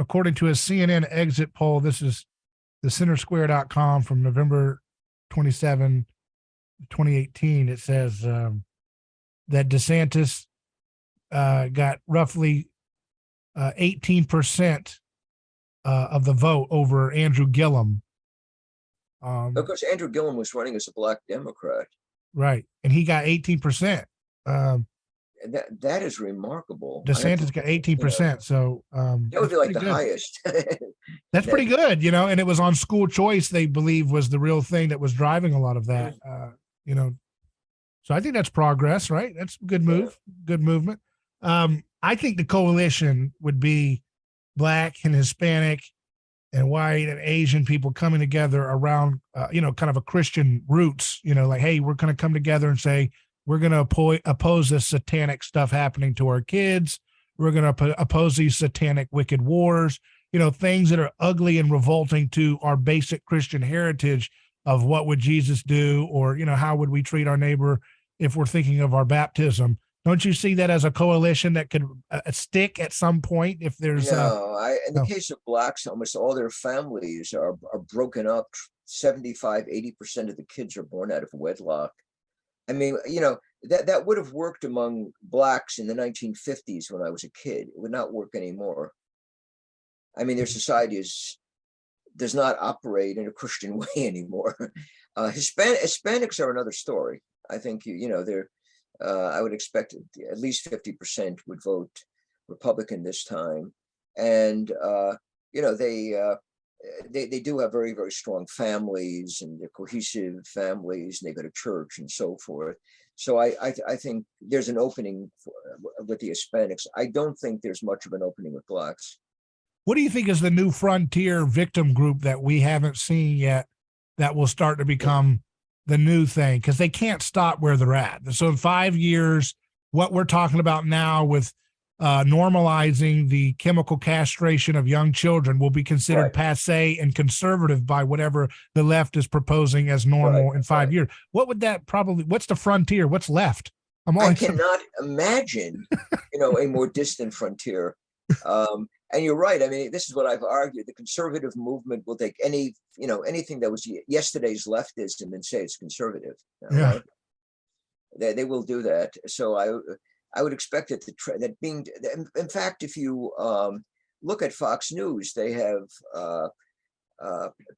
[SPEAKER 1] according to a CNN exit poll, this is the centersquare.com from November 27, 2018. It says that DeSantis got roughly 18% of the vote over Andrew Gillum.
[SPEAKER 2] Of course, Andrew Gillum was running as a black Democrat.
[SPEAKER 1] Right. And he got 18%.
[SPEAKER 2] That is remarkable.
[SPEAKER 1] DeSantis got 18%. So
[SPEAKER 2] that would be like the highest.
[SPEAKER 1] That's pretty good, and it was on school choice, they believe, was the real thing that was driving a lot of that. So I think that's progress, right? That's a good move, good movement. I think the coalition would be Black and Hispanic and white and Asian people coming together around, kind of a Christian roots, like, hey, we're going to come together and say, we're going to oppose this satanic stuff happening to our kids. We're going to oppose these satanic wicked wars, things that are ugly and revolting to our basic Christian heritage of what would Jesus do, or, how would we treat our neighbor if we're thinking of our baptism. Don't you see that as a coalition that could stick at some point if there's
[SPEAKER 2] in the case of Blacks, almost all their families are broken up. 75-80% of the kids are born out of wedlock. I mean, that would have worked among Blacks in the 1950s when I was a kid. It would not work anymore. I mean, their society does not operate in a Christian way anymore. Hispanics are another story. I think, they're, I would expect at least 50% would vote Republican this time. And, they do have very, very strong families, and they're cohesive families, and they go to church and so forth. So I think there's an opening with the Hispanics. I don't think there's much of an opening with Blacks.
[SPEAKER 1] What do you think is the new frontier victim group that we haven't seen yet that will start to become the new thing? Because they can't stop where they're at. So in 5 years, what we're talking about now with normalizing the chemical castration of young children will be considered passe and conservative by whatever the left is proposing as normal in 5 years. What would that what's the frontier? What's left?
[SPEAKER 2] I cannot imagine, a more distant frontier. And you're right. I mean, this is what I've argued. The conservative movement will take anything that was yesterday's leftism and say it's conservative.
[SPEAKER 1] Yeah.
[SPEAKER 2] They will do that. So I would expect it in fact, if you look at Fox News, they have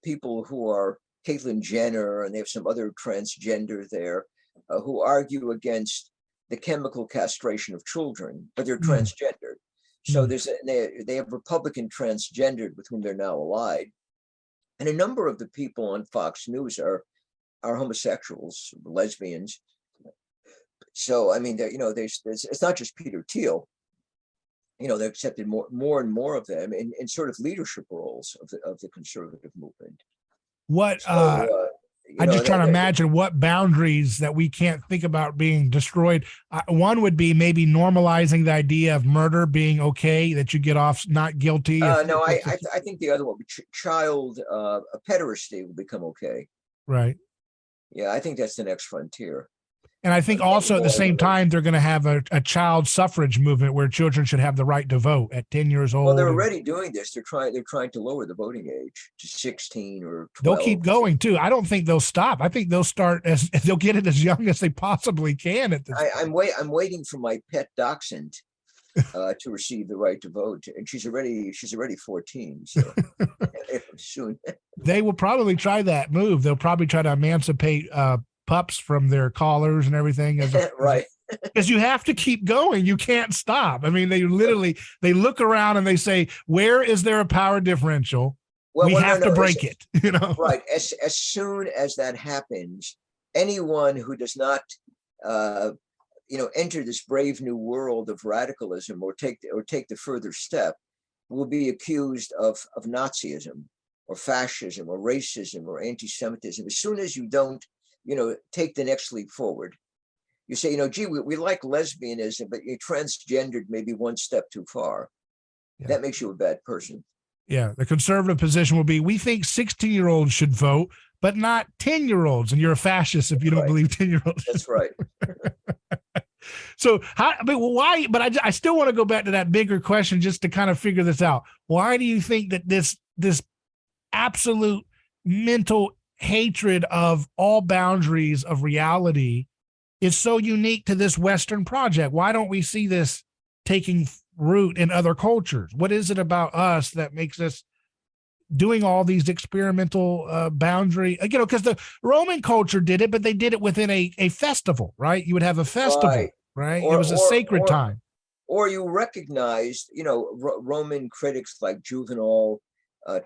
[SPEAKER 2] people who are Caitlyn Jenner, and they have some other transgender there who argue against the chemical castration of children, but they're transgendered. So they have Republican transgendered with whom they're now allied. And a number of the people on Fox News are homosexuals, lesbians. So, I mean, it's not just Peter Thiel. They're accepted more and more of them in sort of leadership roles of the conservative movement.
[SPEAKER 1] I'm just trying to imagine what boundaries that we can't think about being destroyed. One would be maybe normalizing the idea of murder being okay, that you get off not guilty.
[SPEAKER 2] No, I think the other one, child pederasty will become okay.
[SPEAKER 1] Right.
[SPEAKER 2] Yeah, I think that's the next frontier.
[SPEAKER 1] And I think also at the same time, they're going to have a child suffrage movement where children should have the right to vote at 10 years old.
[SPEAKER 2] Well, they're already doing this. They're trying to lower the voting age to 16 or 12.
[SPEAKER 1] They'll keep going too. I don't think they'll stop. I think they'll start they'll get it as young as they possibly can at this point.
[SPEAKER 2] I'm waiting for my pet dachshund to receive the right to vote, and she's already 14. So soon.
[SPEAKER 1] They will probably try that move. They'll probably try to emancipate pups from their collars and everything.
[SPEAKER 2] Right.
[SPEAKER 1] Because you have to keep going. You can't stop. I mean, they look around and they say, where is there a power differential? We have to break it.
[SPEAKER 2] Right. As soon as that happens, anyone who does not enter this brave new world of radicalism or take the further step will be accused of Nazism or fascism or racism or anti-Semitism. As soon as you don't take the next leap forward, you say, gee, we like lesbianism, but you're transgendered maybe one step too far. Yeah. That makes you a bad person.
[SPEAKER 1] Yeah. The conservative position will be, we think 16-year-olds should vote, but not 10-year-olds. And you're a fascist if you don't believe 10-year-olds.
[SPEAKER 2] That's right.
[SPEAKER 1] So why? But I still want to go back to that bigger question just to kind of figure this out. Why do you think that this absolute mental hatred of all boundaries of reality is so unique to this Western project? Why don't we see this taking root in other cultures? What is it about us that makes us doing all these experimental boundary, because the Roman culture did it, but they did it within a festival, right? You would have a festival, right? It was a sacred time.
[SPEAKER 2] Or you recognized, Roman critics like Juvenal,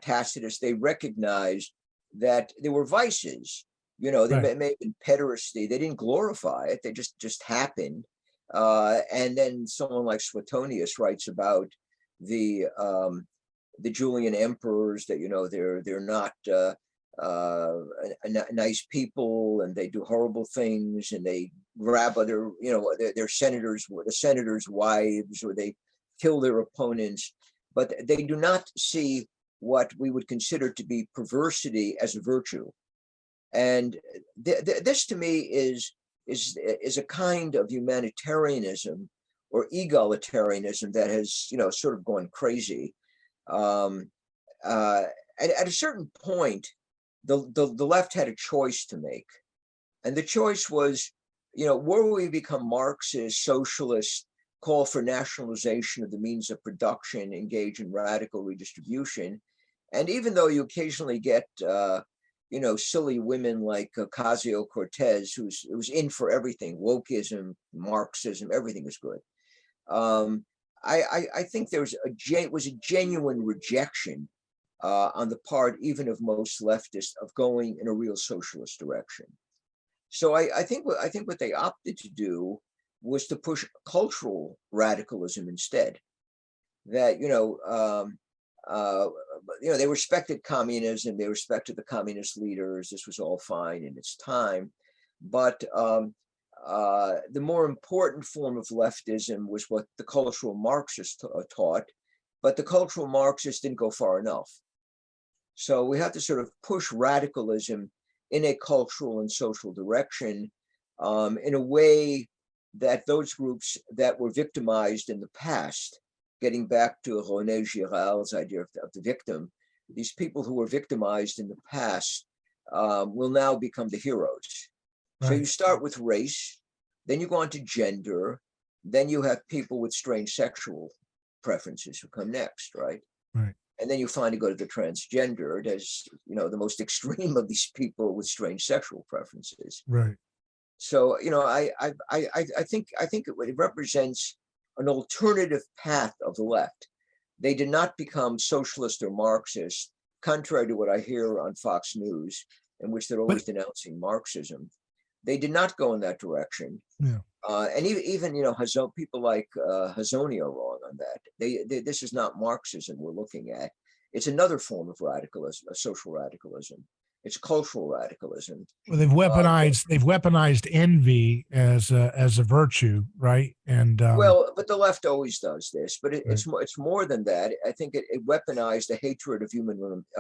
[SPEAKER 2] Tacitus, they recognized that there were vices. They may have been pederasty. They didn't glorify it. They just happened. And then someone like Suetonius writes about the Julian emperors, that they're not nice people, and they do horrible things, and they grab other their senators, the senators' wives, or they kill their opponents, but they do not see what we would consider to be perversity as a virtue. And this to me is a kind of humanitarianism or egalitarianism that has sort of gone crazy. At a certain point, the left had a choice to make, and the choice was, were we become Marxist, socialist, call for nationalization of the means of production, engage in radical redistribution, and even though you occasionally get silly women like Ocasio-Cortez, who's in for everything, wokeism, Marxism, everything is good. I think there was a genuine rejection on the part even of most leftists of going in a real socialist direction. So I think what they opted to do was to push cultural radicalism instead. That they respected communism, they respected the communist leaders. This was all fine in its time, but the more important form of leftism was what the cultural Marxists taught, but the cultural Marxists didn't go far enough. So we have to sort of push radicalism in a cultural and social direction, in a way that those groups that were victimized in the past, getting back to Rene Girard's idea of the victim, these people who were victimized in the past will now become the heroes. Right. So you start with race, then you go on to gender, then you have people with strange sexual preferences who come next, right?
[SPEAKER 1] Right.
[SPEAKER 2] And then you finally go to the transgendered as the most extreme of these people with strange sexual preferences.
[SPEAKER 1] Right.
[SPEAKER 2] So I think it represents an alternative path of the left. They did not become socialist or Marxist, contrary to what I hear on Fox News, in which they're always denouncing Marxism. They did not go in that direction.
[SPEAKER 1] Yeah.
[SPEAKER 2] And even people like Hazony are wrong on that. This is not Marxism we're looking at. It's another form of radicalism, social radicalism. It's cultural radicalism.
[SPEAKER 1] Well, they've weaponized envy as a virtue, right? And
[SPEAKER 2] but the left always does this. But it's more than that. I think it weaponized the hatred of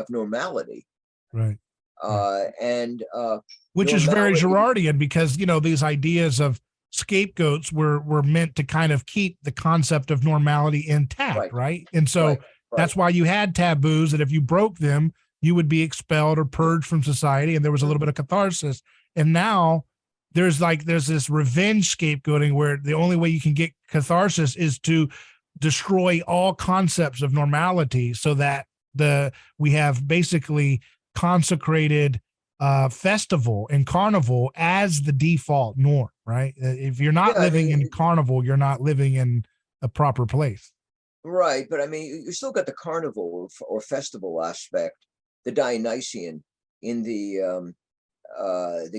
[SPEAKER 2] normality.
[SPEAKER 1] Right. Which
[SPEAKER 2] normality,
[SPEAKER 1] is very Girardian, because these ideas of scapegoats were meant to kind of keep the concept of normality intact, right? And so that's why you had taboos, that if you broke them, you would be expelled or purged from society, and there was a little bit of catharsis. And now there's this revenge scapegoating, where the only way you can get catharsis is to destroy all concepts of normality, so that we have basically consecrated festival and carnival as the default norm, right? If you're not living in carnival, you're not living in a proper place.
[SPEAKER 2] Right, but you still got the carnival or festival aspect, the Dionysian in the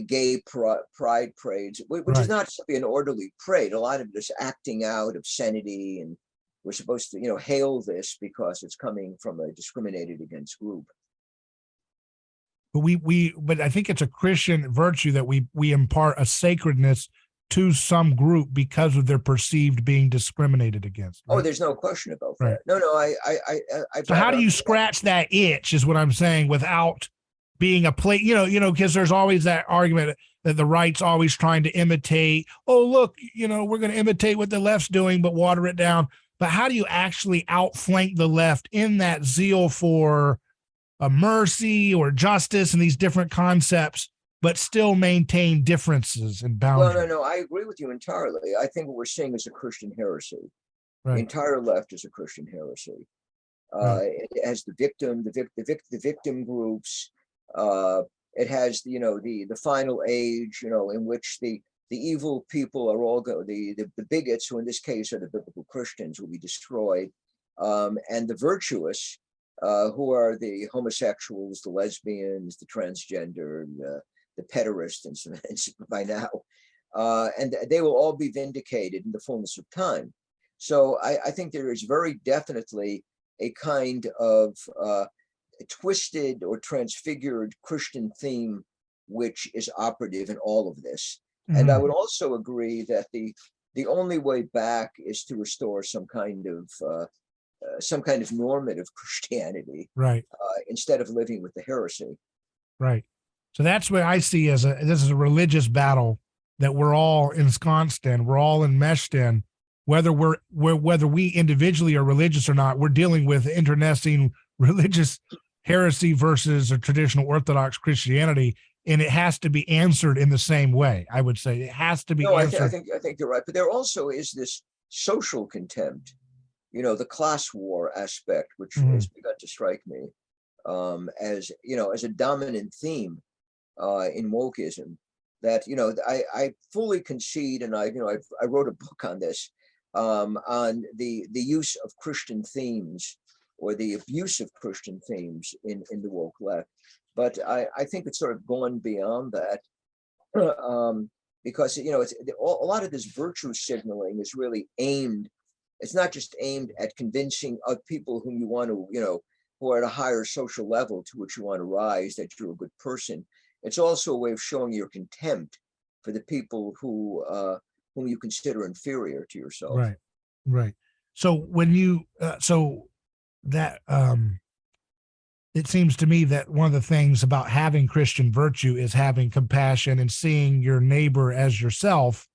[SPEAKER 2] gay pride parades, which is not simply an orderly parade. A lot of it is acting out obscenity, and we're supposed to hail this because it's coming from a discriminated against group.
[SPEAKER 1] But I think it's a Christian virtue that we impart a sacredness to some group because of their perceived being discriminated against. Right?
[SPEAKER 2] Oh, there's no question about that. No,
[SPEAKER 1] so how do you scratch that itch is what I'm saying, without being a play, because there's always that argument that the right's always trying to imitate. Oh, look, we're going to imitate what the left's doing, but water it down. But how do you actually outflank the left in that zeal for a mercy or justice and these different concepts, but still maintain differences and boundaries?
[SPEAKER 2] Well, no, I agree with you entirely. I think what we're seeing is a Christian heresy.
[SPEAKER 1] Right.
[SPEAKER 2] The entire left is a Christian heresy. It has the victim groups. It has the final age, in which the evil people are all the bigots, who in this case are the biblical Christians, will be destroyed, and the virtuous, who are the homosexuals, the lesbians, the transgender, the pederasts, and by now, and they will all be vindicated in the fullness of time. So I think there is very definitely a kind of twisted or transfigured Christian theme which is operative in all of this. And I would also agree that the only way back is to restore some kind of normative Christianity,
[SPEAKER 1] Right.
[SPEAKER 2] instead of living with the heresy.
[SPEAKER 1] Right. So that's what I see as this is a religious battle that we're all ensconced in, we're all enmeshed in, whether whether we individually are religious or not. We're dealing with internecine religious heresy versus a traditional Orthodox Christianity, and it has to be answered in the same way. I would say it has to be answered.
[SPEAKER 2] I think you're right, but there also is this social contempt, the class war aspect, which has begun to strike me as a dominant theme in wokeism. That I fully concede, and I wrote a book on this, on the use of Christian themes or the abuse of Christian themes in the woke left. But I think it's sort of gone beyond that, because it's a lot of this virtue signaling is really aimed. It's not just aimed at convincing people whom you want to, who are at a higher social level to which you want to rise, that you're a good person. It's also a way of showing your contempt for the people whom you consider inferior to yourself.
[SPEAKER 1] Right, right. So when you it seems to me that one of the things about having Christian virtue is having compassion and seeing your neighbor as yourself,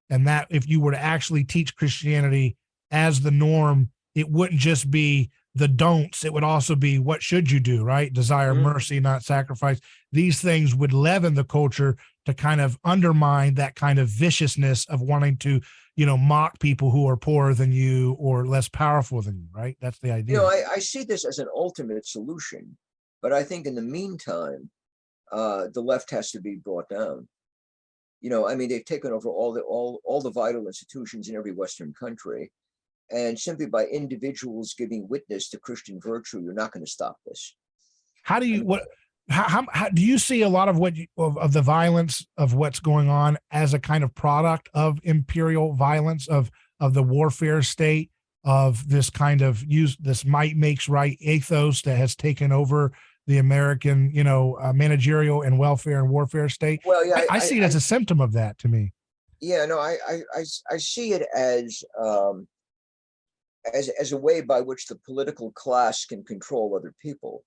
[SPEAKER 1] and that if you were to actually teach Christianity as the norm, it wouldn't just be the don'ts, it would also be what should you do, right? Desire mercy, not sacrifice. These things would leaven the culture to kind of undermine that kind of viciousness of wanting to, mock people who are poorer than you or less powerful than you, right? That's the idea.
[SPEAKER 2] I see this as an ultimate solution, but I think in the meantime, the left has to be brought down. They've taken over all the vital institutions in every Western country. And simply by individuals giving witness to Christian virtue, you're not going to stop this.
[SPEAKER 1] How do you how do you see a lot of of the violence of what's going on as a kind of product of imperial violence, of the warfare state, of this kind of this might makes right ethos that has taken over the American, managerial and welfare and warfare state?
[SPEAKER 2] Well, yeah,
[SPEAKER 1] I see it as a symptom of that to me.
[SPEAKER 2] Yeah, no, I see it as a way by which the political class can control other people.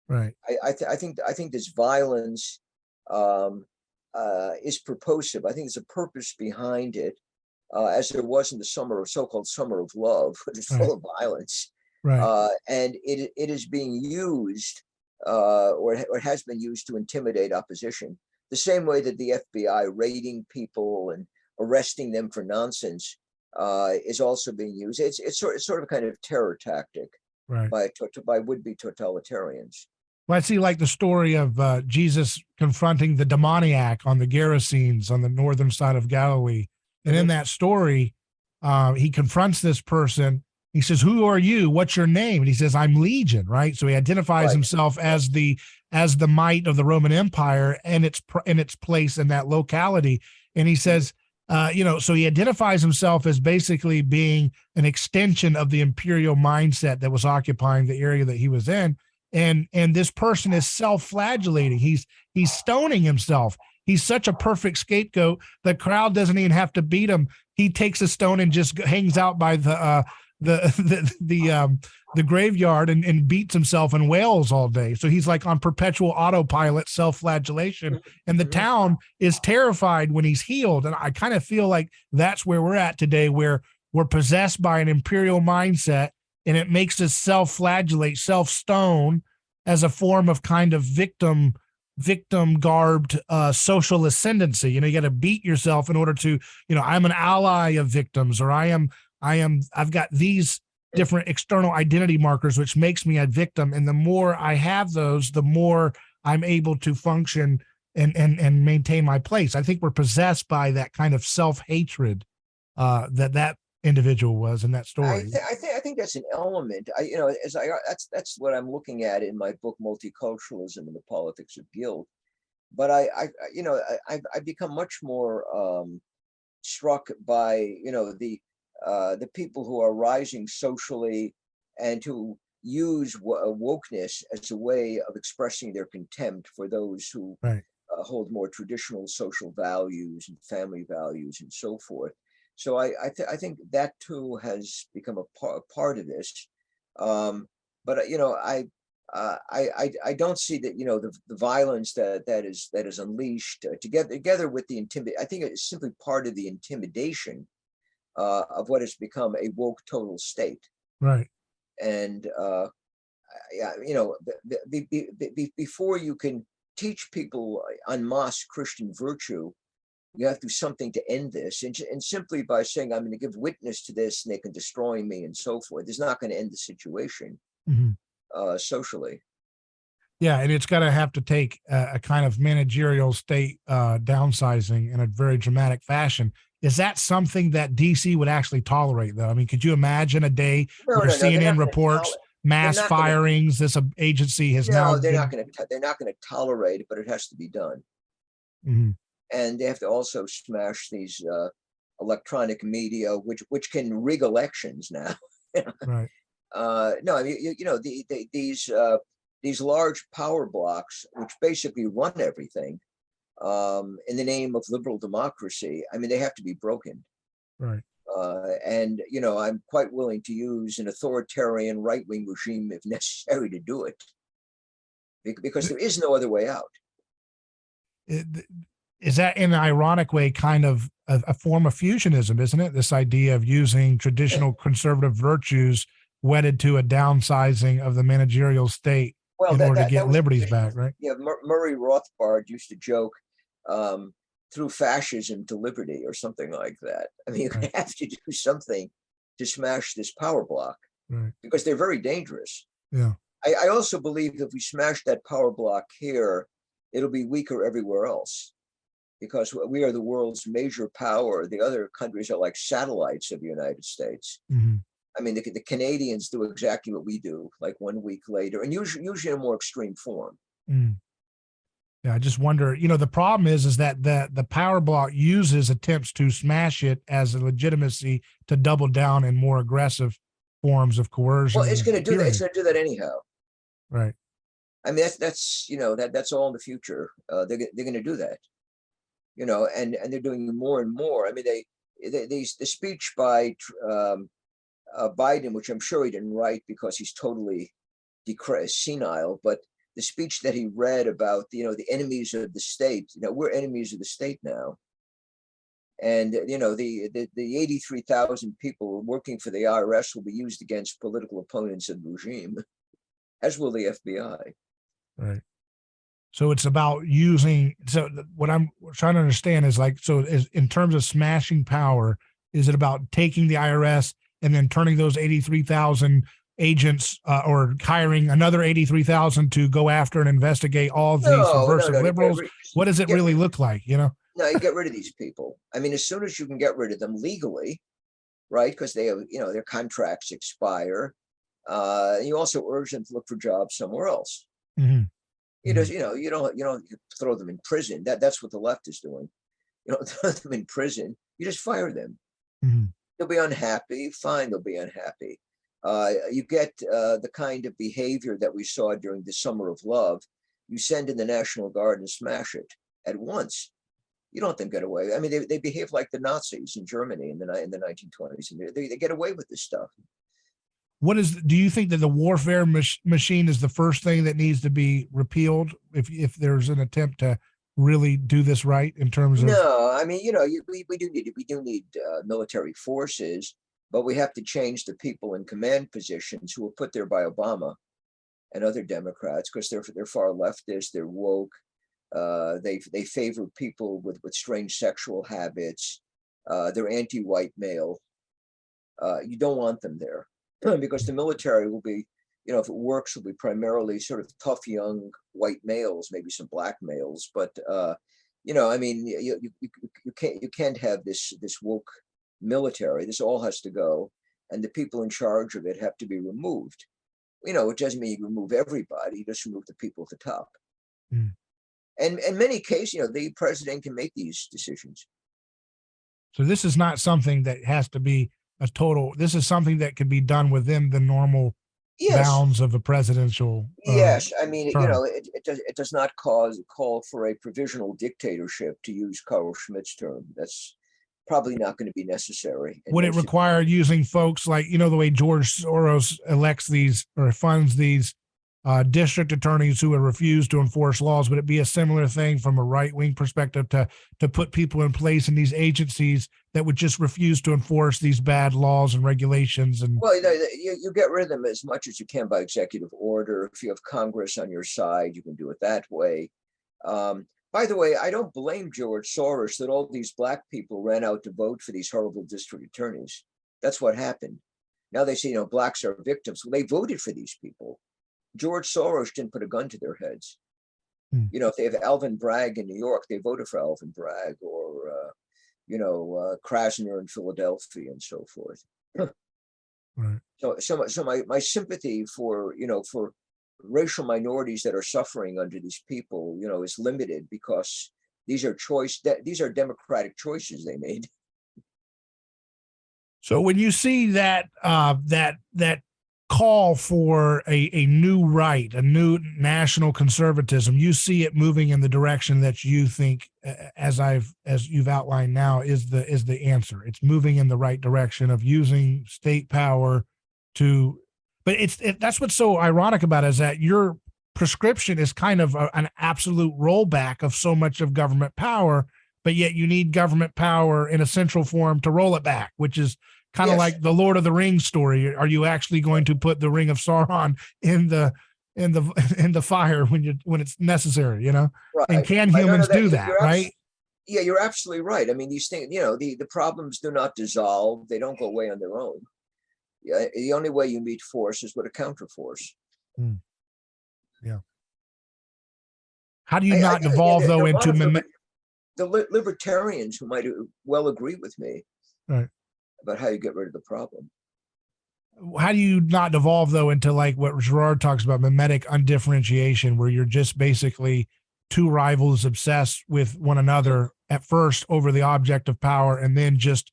[SPEAKER 1] Right.
[SPEAKER 2] I think this violence is purposive. I think there's a purpose behind it, as there was in the so-called summer of love, which is full of violence.
[SPEAKER 1] Right.
[SPEAKER 2] And it is being used, or it has been used to intimidate opposition. The same way that the FBI raiding people and arresting them for nonsense is also being used. It's sort of a kind of terror tactic,
[SPEAKER 1] right,
[SPEAKER 2] by would-be totalitarians.
[SPEAKER 1] Well, I see like the story of Jesus confronting the demoniac on the Gerasenes on the northern side of Galilee. And in that story, he confronts this person. He says, "Who are you? What's your name?" And he says, "I'm Legion," right? So he identifies himself as the might of the Roman Empire and its place in that locality. And he says, so he identifies himself as basically being an extension of the imperial mindset that was occupying the area that he was in. And this person is self-flagellating. He's stoning himself. He's such a perfect scapegoat. The crowd doesn't even have to beat him. He takes a stone and just hangs out by the graveyard and beats himself and wails all day. So he's like on perpetual autopilot, self-flagellation, and the town is terrified when he's healed. And I kind of feel like that's where we're at today, where we're possessed by an imperial mindset, and it makes us self-flagellate, self-stone as a form of kind of victim garbed social ascendancy. You got to beat yourself in order to, I'm an ally of victims, or I've got these different external identity markers, which makes me a victim. And the more I have those, the more I'm able to function and maintain my place. I think we're possessed by that kind of self-hatred that individual was in that story.
[SPEAKER 2] I think that's an element. That's what I'm looking at in my book, Multiculturalism and the Politics of Guilt. But I've become much more struck by, the people who are rising socially and who use wokeness as a way of expressing their contempt for those who
[SPEAKER 1] Right.
[SPEAKER 2] hold more traditional social values and family values and so forth. So I think that too has become a part of this. But I don't see that, the violence that is unleashed together with the I think it's simply part of the intimidation of what has become a woke total state.
[SPEAKER 1] Right.
[SPEAKER 2] And yeah, before you can teach people en masse Christian virtue, you have to do something to end this. And simply by saying, I'm going to give witness to this and they can destroy me and so forth, is not going to end the situation socially.
[SPEAKER 1] Yeah, and it's got to have to take a kind of managerial state downsizing in a very dramatic fashion. Is that something that DC would actually tolerate, though? I mean, could you imagine a day where
[SPEAKER 2] No.
[SPEAKER 1] CNN reports mass firings? This agency has now.
[SPEAKER 2] No, they're not going to tolerate it, but it has to be done. And they have to also smash these electronic media, which can rig elections now.
[SPEAKER 1] Right.
[SPEAKER 2] No, I mean, these large power blocks, which basically run everything, in the name of liberal democracy, I mean, they have to be broken.
[SPEAKER 1] Right.
[SPEAKER 2] And I'm quite willing to use an authoritarian right-wing regime if necessary to do it, because there is no other way out.
[SPEAKER 1] Is that, in an ironic way, kind of a form of fusionism, isn't it? This idea of using traditional conservative virtues wedded to a downsizing of the managerial state in order to get liberties back, right?
[SPEAKER 2] Yeah, Murray Rothbard used to joke, through fascism to liberty or something like that. I mean, you have to do something to smash this power block, because they're very dangerous.
[SPEAKER 1] Yeah.
[SPEAKER 2] I also believe if we smash that power block here, it'll be weaker everywhere else, because we are the world's major power. The other countries are like satellites of the United States. I mean, the Canadians do exactly what we do, like 1 week later, and usually in a more extreme form.
[SPEAKER 1] Yeah, I just wonder, the problem is that the power block uses attempts to smash it as a legitimacy to double down in more aggressive forms of coercion.
[SPEAKER 2] Well, it's going to do that. It's going to do that anyhow.
[SPEAKER 1] Right.
[SPEAKER 2] I mean, that's all in the future. They're going to do that, and they're doing more and more. I mean, the speech by Biden, which I'm sure he didn't write because he's totally senile, but the speech that he read about the enemies of the state, we're enemies of the state now. And the 83,000 people working for the IRS will be used against political opponents of the regime, as will the FBI.
[SPEAKER 1] Right. So it's about using. So what I'm trying to understand is in terms of smashing power, is it about taking the IRS and then turning those 83,000 agents or hiring another 83,000 to go after and investigate all of these subversive liberals? What does it really look like?
[SPEAKER 2] No, you get rid of these people. I mean, as soon as you can get rid of them legally, right? Because they have, their contracts expire. You also urge them to look for jobs somewhere else. You don't throw them in prison. That's what the left is doing. You don't throw them in prison. You just fire them. They'll be unhappy. Fine, they'll be unhappy. You get the kind of behavior that we saw during the Summer of Love. You send in the National Guard and smash it at once. You don't let them get away. I mean, they behave like the Nazis in Germany in the 1920s, and they get away with this stuff.
[SPEAKER 1] Do you think that the warfare machine is the first thing that needs to be repealed if there's an attempt to really do this right in terms of?
[SPEAKER 2] No, I mean, we do need military forces, but we have to change the people in command positions who were put there by Obama and other Democrats, because they're far leftist, they're woke, they favor people with strange sexual habits, they're anti-white male. You don't want them there, because the military will be, if it works, will be primarily sort of tough young white males, maybe some black males, but I mean, you can't have this woke military. This all has to go, and the people in charge of it have to be removed. It doesn't mean you remove everybody, you just remove the people at the top. And in many cases, the president can make these decisions.
[SPEAKER 1] So this is not something that has to be a total. This is something that can be done within the normal
[SPEAKER 2] Yes,
[SPEAKER 1] bounds of a presidential
[SPEAKER 2] yes. I mean,
[SPEAKER 1] term.
[SPEAKER 2] it does not call for a provisional dictatorship, to use Carl Schmitt's term. That's probably not going to be necessary. And
[SPEAKER 1] Would it require using folks like, the way George Soros elects these or funds these district attorneys who would refuse to enforce laws? Would it be a similar thing from a right-wing perspective to put people in place in these agencies that would just refuse to enforce these bad laws and regulations? And
[SPEAKER 2] well, you get rid of them as much as you can by executive order. If you have Congress on your side, you can do it that way. By the way, I don't blame George Soros that all these black people ran out to vote for these horrible district attorneys. That's what happened. Now they say, blacks are victims. Well, they voted for these people. George Soros didn't put a gun to their heads. If they have Alvin Bragg in New York, they voted for Alvin Bragg, or Krasner in Philadelphia, and so forth.
[SPEAKER 1] right.
[SPEAKER 2] So my sympathy for racial minorities that are suffering under these people, is limited, because these are democratic choices they made.
[SPEAKER 1] So when you see that that call for a new right, a new national conservatism, you see it moving in the direction that you think, as you've outlined now, is the answer. It's moving in the right direction of using state power to, but that's what's so ironic about it, is that your prescription is kind of an absolute rollback of so much of government power, but yet you need government power in a central form to roll it back, which is kind of like the Lord of the Rings story. Are you actually going to put the Ring of Sauron in the fire when it's necessary?
[SPEAKER 2] Right.
[SPEAKER 1] And can humans do that? Right?
[SPEAKER 2] Yeah, you're absolutely right. I mean, these things, the problems do not dissolve; they don't go away on their own. Yeah, the only way you meet force is with a counterforce.
[SPEAKER 1] Yeah. How do you not devolve though into
[SPEAKER 2] the libertarians who might well agree with me,
[SPEAKER 1] right,
[SPEAKER 2] about how you get rid of the problem?
[SPEAKER 1] How do you not devolve though into like what Girard talks about, mimetic undifferentiation, where you're just basically two rivals obsessed with one another at first over the object of power, and then just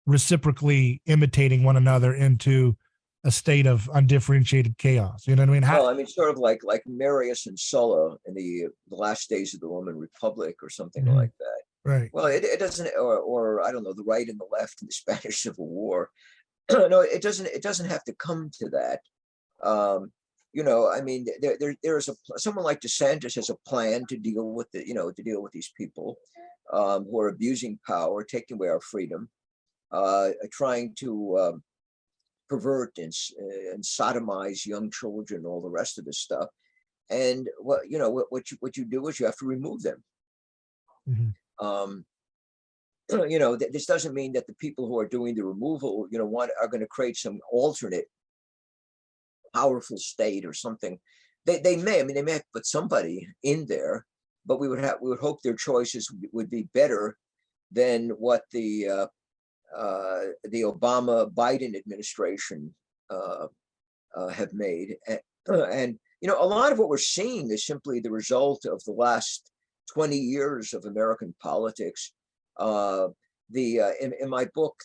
[SPEAKER 1] reciprocally imitating one another into a state of undifferentiated chaos? You know what I mean?
[SPEAKER 2] Well, I mean, sort of like Marius and Sulla in the last days of the Roman Republic, or something like that.
[SPEAKER 1] Right.
[SPEAKER 2] Well, it doesn't, or I don't know, the right and the left in the Spanish Civil War. No, it doesn't have to come to that. I mean, there's someone like DeSantis has a plan to deal with these people who are abusing power, taking away our freedom, trying to pervert and sodomize young children, all the rest of this stuff. And what you do is you have to remove them. This doesn't mean that the people who are doing the removal, are going to create some alternate powerful state or something. They may have put somebody in there, but we would hope their choices would be better than what the Obama-Biden administration have made. And a lot of what we're seeing is simply the result of the last 20 years of American politics. In my book,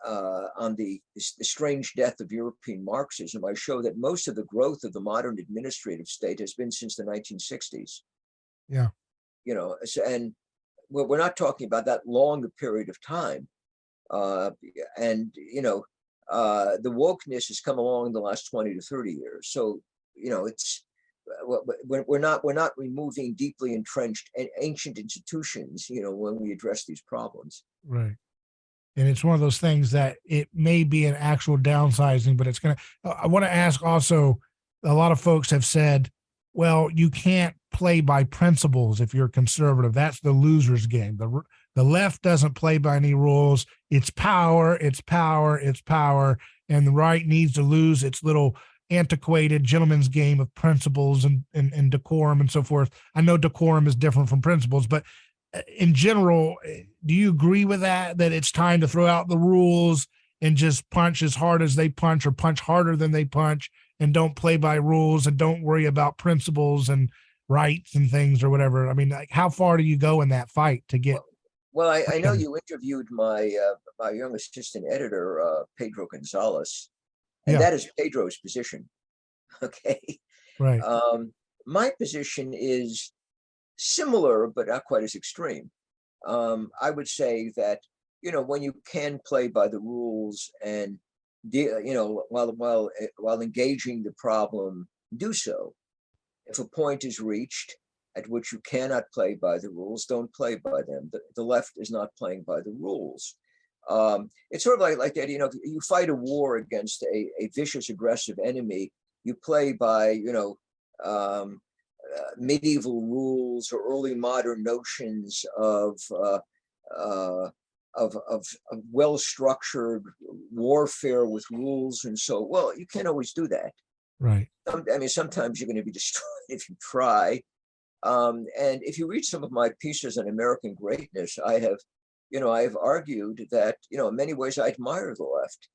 [SPEAKER 2] on the strange death of European Marxism, I show that most of the growth of the modern administrative state has been since the 1960s.
[SPEAKER 1] Yeah.
[SPEAKER 2] And we're not talking about that long a period of time. The wokeness has come along in the last 20 to 30 years. So, it's, we're not removing deeply entrenched and ancient institutions, when we address these problems.
[SPEAKER 1] Right. And it's one of those things that it may be an actual downsizing, but I want to ask also, a lot of folks have said, well, you can't play by principles if you're conservative. That's the loser's game. The left doesn't play by any rules. It's power, it's power, it's power. And the right needs to lose its little antiquated gentleman's game of principles and decorum and so forth. I know decorum is different from principles, but in general, do you agree with that it's time to throw out the rules and just punch as hard as they punch, or punch harder than they punch, and don't play by rules and don't worry about principles and rights and things or whatever? I mean, like, how far do you go in that fight to get?
[SPEAKER 2] Well, I know
[SPEAKER 1] Okay.
[SPEAKER 2] you interviewed my young assistant editor, Pedro Gonzalez, and
[SPEAKER 1] Yeah,
[SPEAKER 2] that is Pedro's position. Okay.
[SPEAKER 1] right.
[SPEAKER 2] Um, my position is similar, but not quite as extreme. I would say that, when you can play by the rules and, while engaging the problem, do so. If a point is reached at which you cannot play by the rules, don't play by them. The left is not playing by the rules. It's sort of like that, if you fight a war against a vicious, aggressive enemy, you play by, medieval rules or early modern notions uh, of well-structured warfare with rules. And so, well, you can't always do that.
[SPEAKER 1] Right.
[SPEAKER 2] I mean, sometimes you're going to be destroyed if you try. And if you read some of my pieces on American greatness, I have argued that, in many ways I admire the left.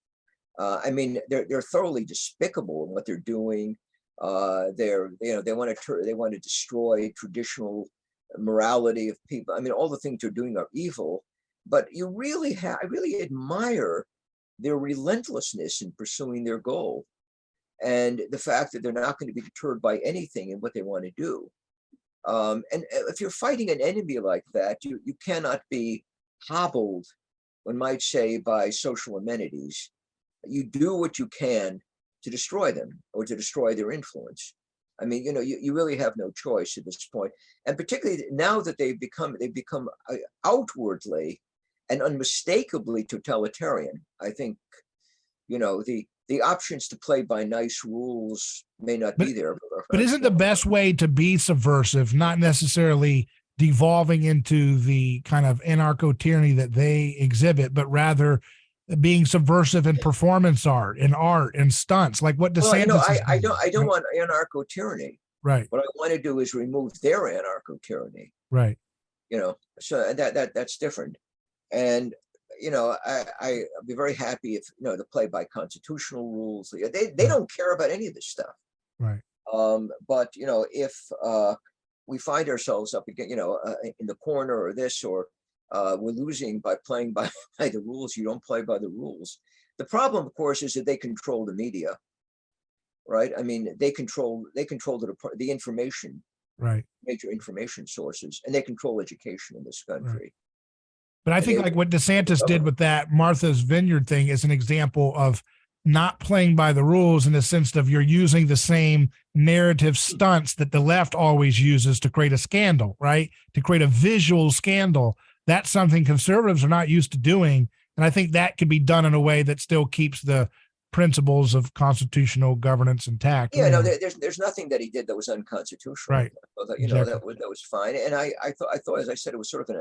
[SPEAKER 2] I mean, they're thoroughly despicable in what they're doing. They want to destroy traditional morality of people. I mean, all the things they're doing are evil, but I really admire their relentlessness in pursuing their goal, and the fact that they're not going to be deterred by anything in what they want to do. And if you're fighting an enemy like that, you cannot be hobbled, one might say, by social amenities. You do what you can to destroy them or to destroy their influence. I mean, you really have no choice at this point. And particularly now that they've become outwardly and unmistakably totalitarian. I think, the options to play by nice rules may not be there.
[SPEAKER 1] But isn't the best way to be subversive not necessarily devolving into the kind of anarcho tyranny that they exhibit, but rather being subversive in performance art, in art, and stunts, like what
[SPEAKER 2] Well,
[SPEAKER 1] DeSantis is
[SPEAKER 2] I
[SPEAKER 1] doing?
[SPEAKER 2] don't want anarcho tyranny.
[SPEAKER 1] Right.
[SPEAKER 2] What I want to do is remove their anarcho tyranny.
[SPEAKER 1] Right.
[SPEAKER 2] So that's different. And I'd be very happy if to play by constitutional rules. They don't care about any of this stuff.
[SPEAKER 1] Right.
[SPEAKER 2] But if we find ourselves up again, in the corner or this, or we're losing by playing by the rules, you don't play by the rules. The problem, of course, is that they control the media, right? I mean, they control the information,
[SPEAKER 1] Right.
[SPEAKER 2] major information sources, and they control education in this country.
[SPEAKER 1] Right. But I think like what DeSantis did with that Martha's Vineyard thing is an example of not playing by the rules, in the sense of you're using the same narrative stunts that the left always uses to create a scandal, right? To create a visual scandal. That's something conservatives are not used to doing. And I think that could be done in a way that still keeps the principles of constitutional governance intact.
[SPEAKER 2] Yeah, no, there's nothing that he did that was unconstitutional.
[SPEAKER 1] Right.
[SPEAKER 2] Exactly. That was fine. And I thought, as I said, it was sort of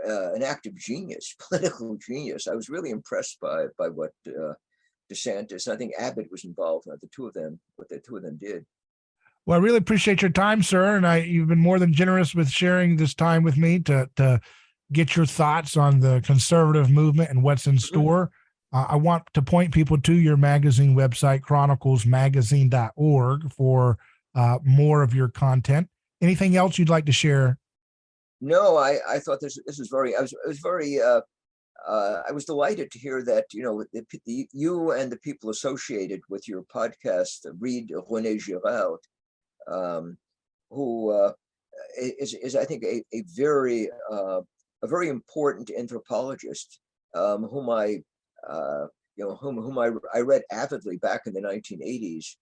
[SPEAKER 2] an act of genius, political genius. I was really impressed by what DeSantis, I think Abbott was involved, what the two of them did.
[SPEAKER 1] Well, I really appreciate your time, sir. And you've been more than generous with sharing this time with me to get your thoughts on the conservative movement and what's in store. I want to point people to your magazine website, chroniclesmagazine.org, for more of your content. Anything else you'd like to share?
[SPEAKER 2] No, I thought this was very, I was delighted to hear that, you and the people associated with your podcast read Rene Girard, who is I think a very important anthropologist, whom I read avidly back in the 1980s,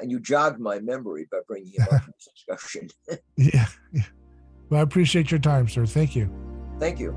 [SPEAKER 2] and you jogged my memory by bringing him up in this discussion.
[SPEAKER 1] Yeah. Well, I appreciate your time, sir. Thank you.
[SPEAKER 2] Thank you.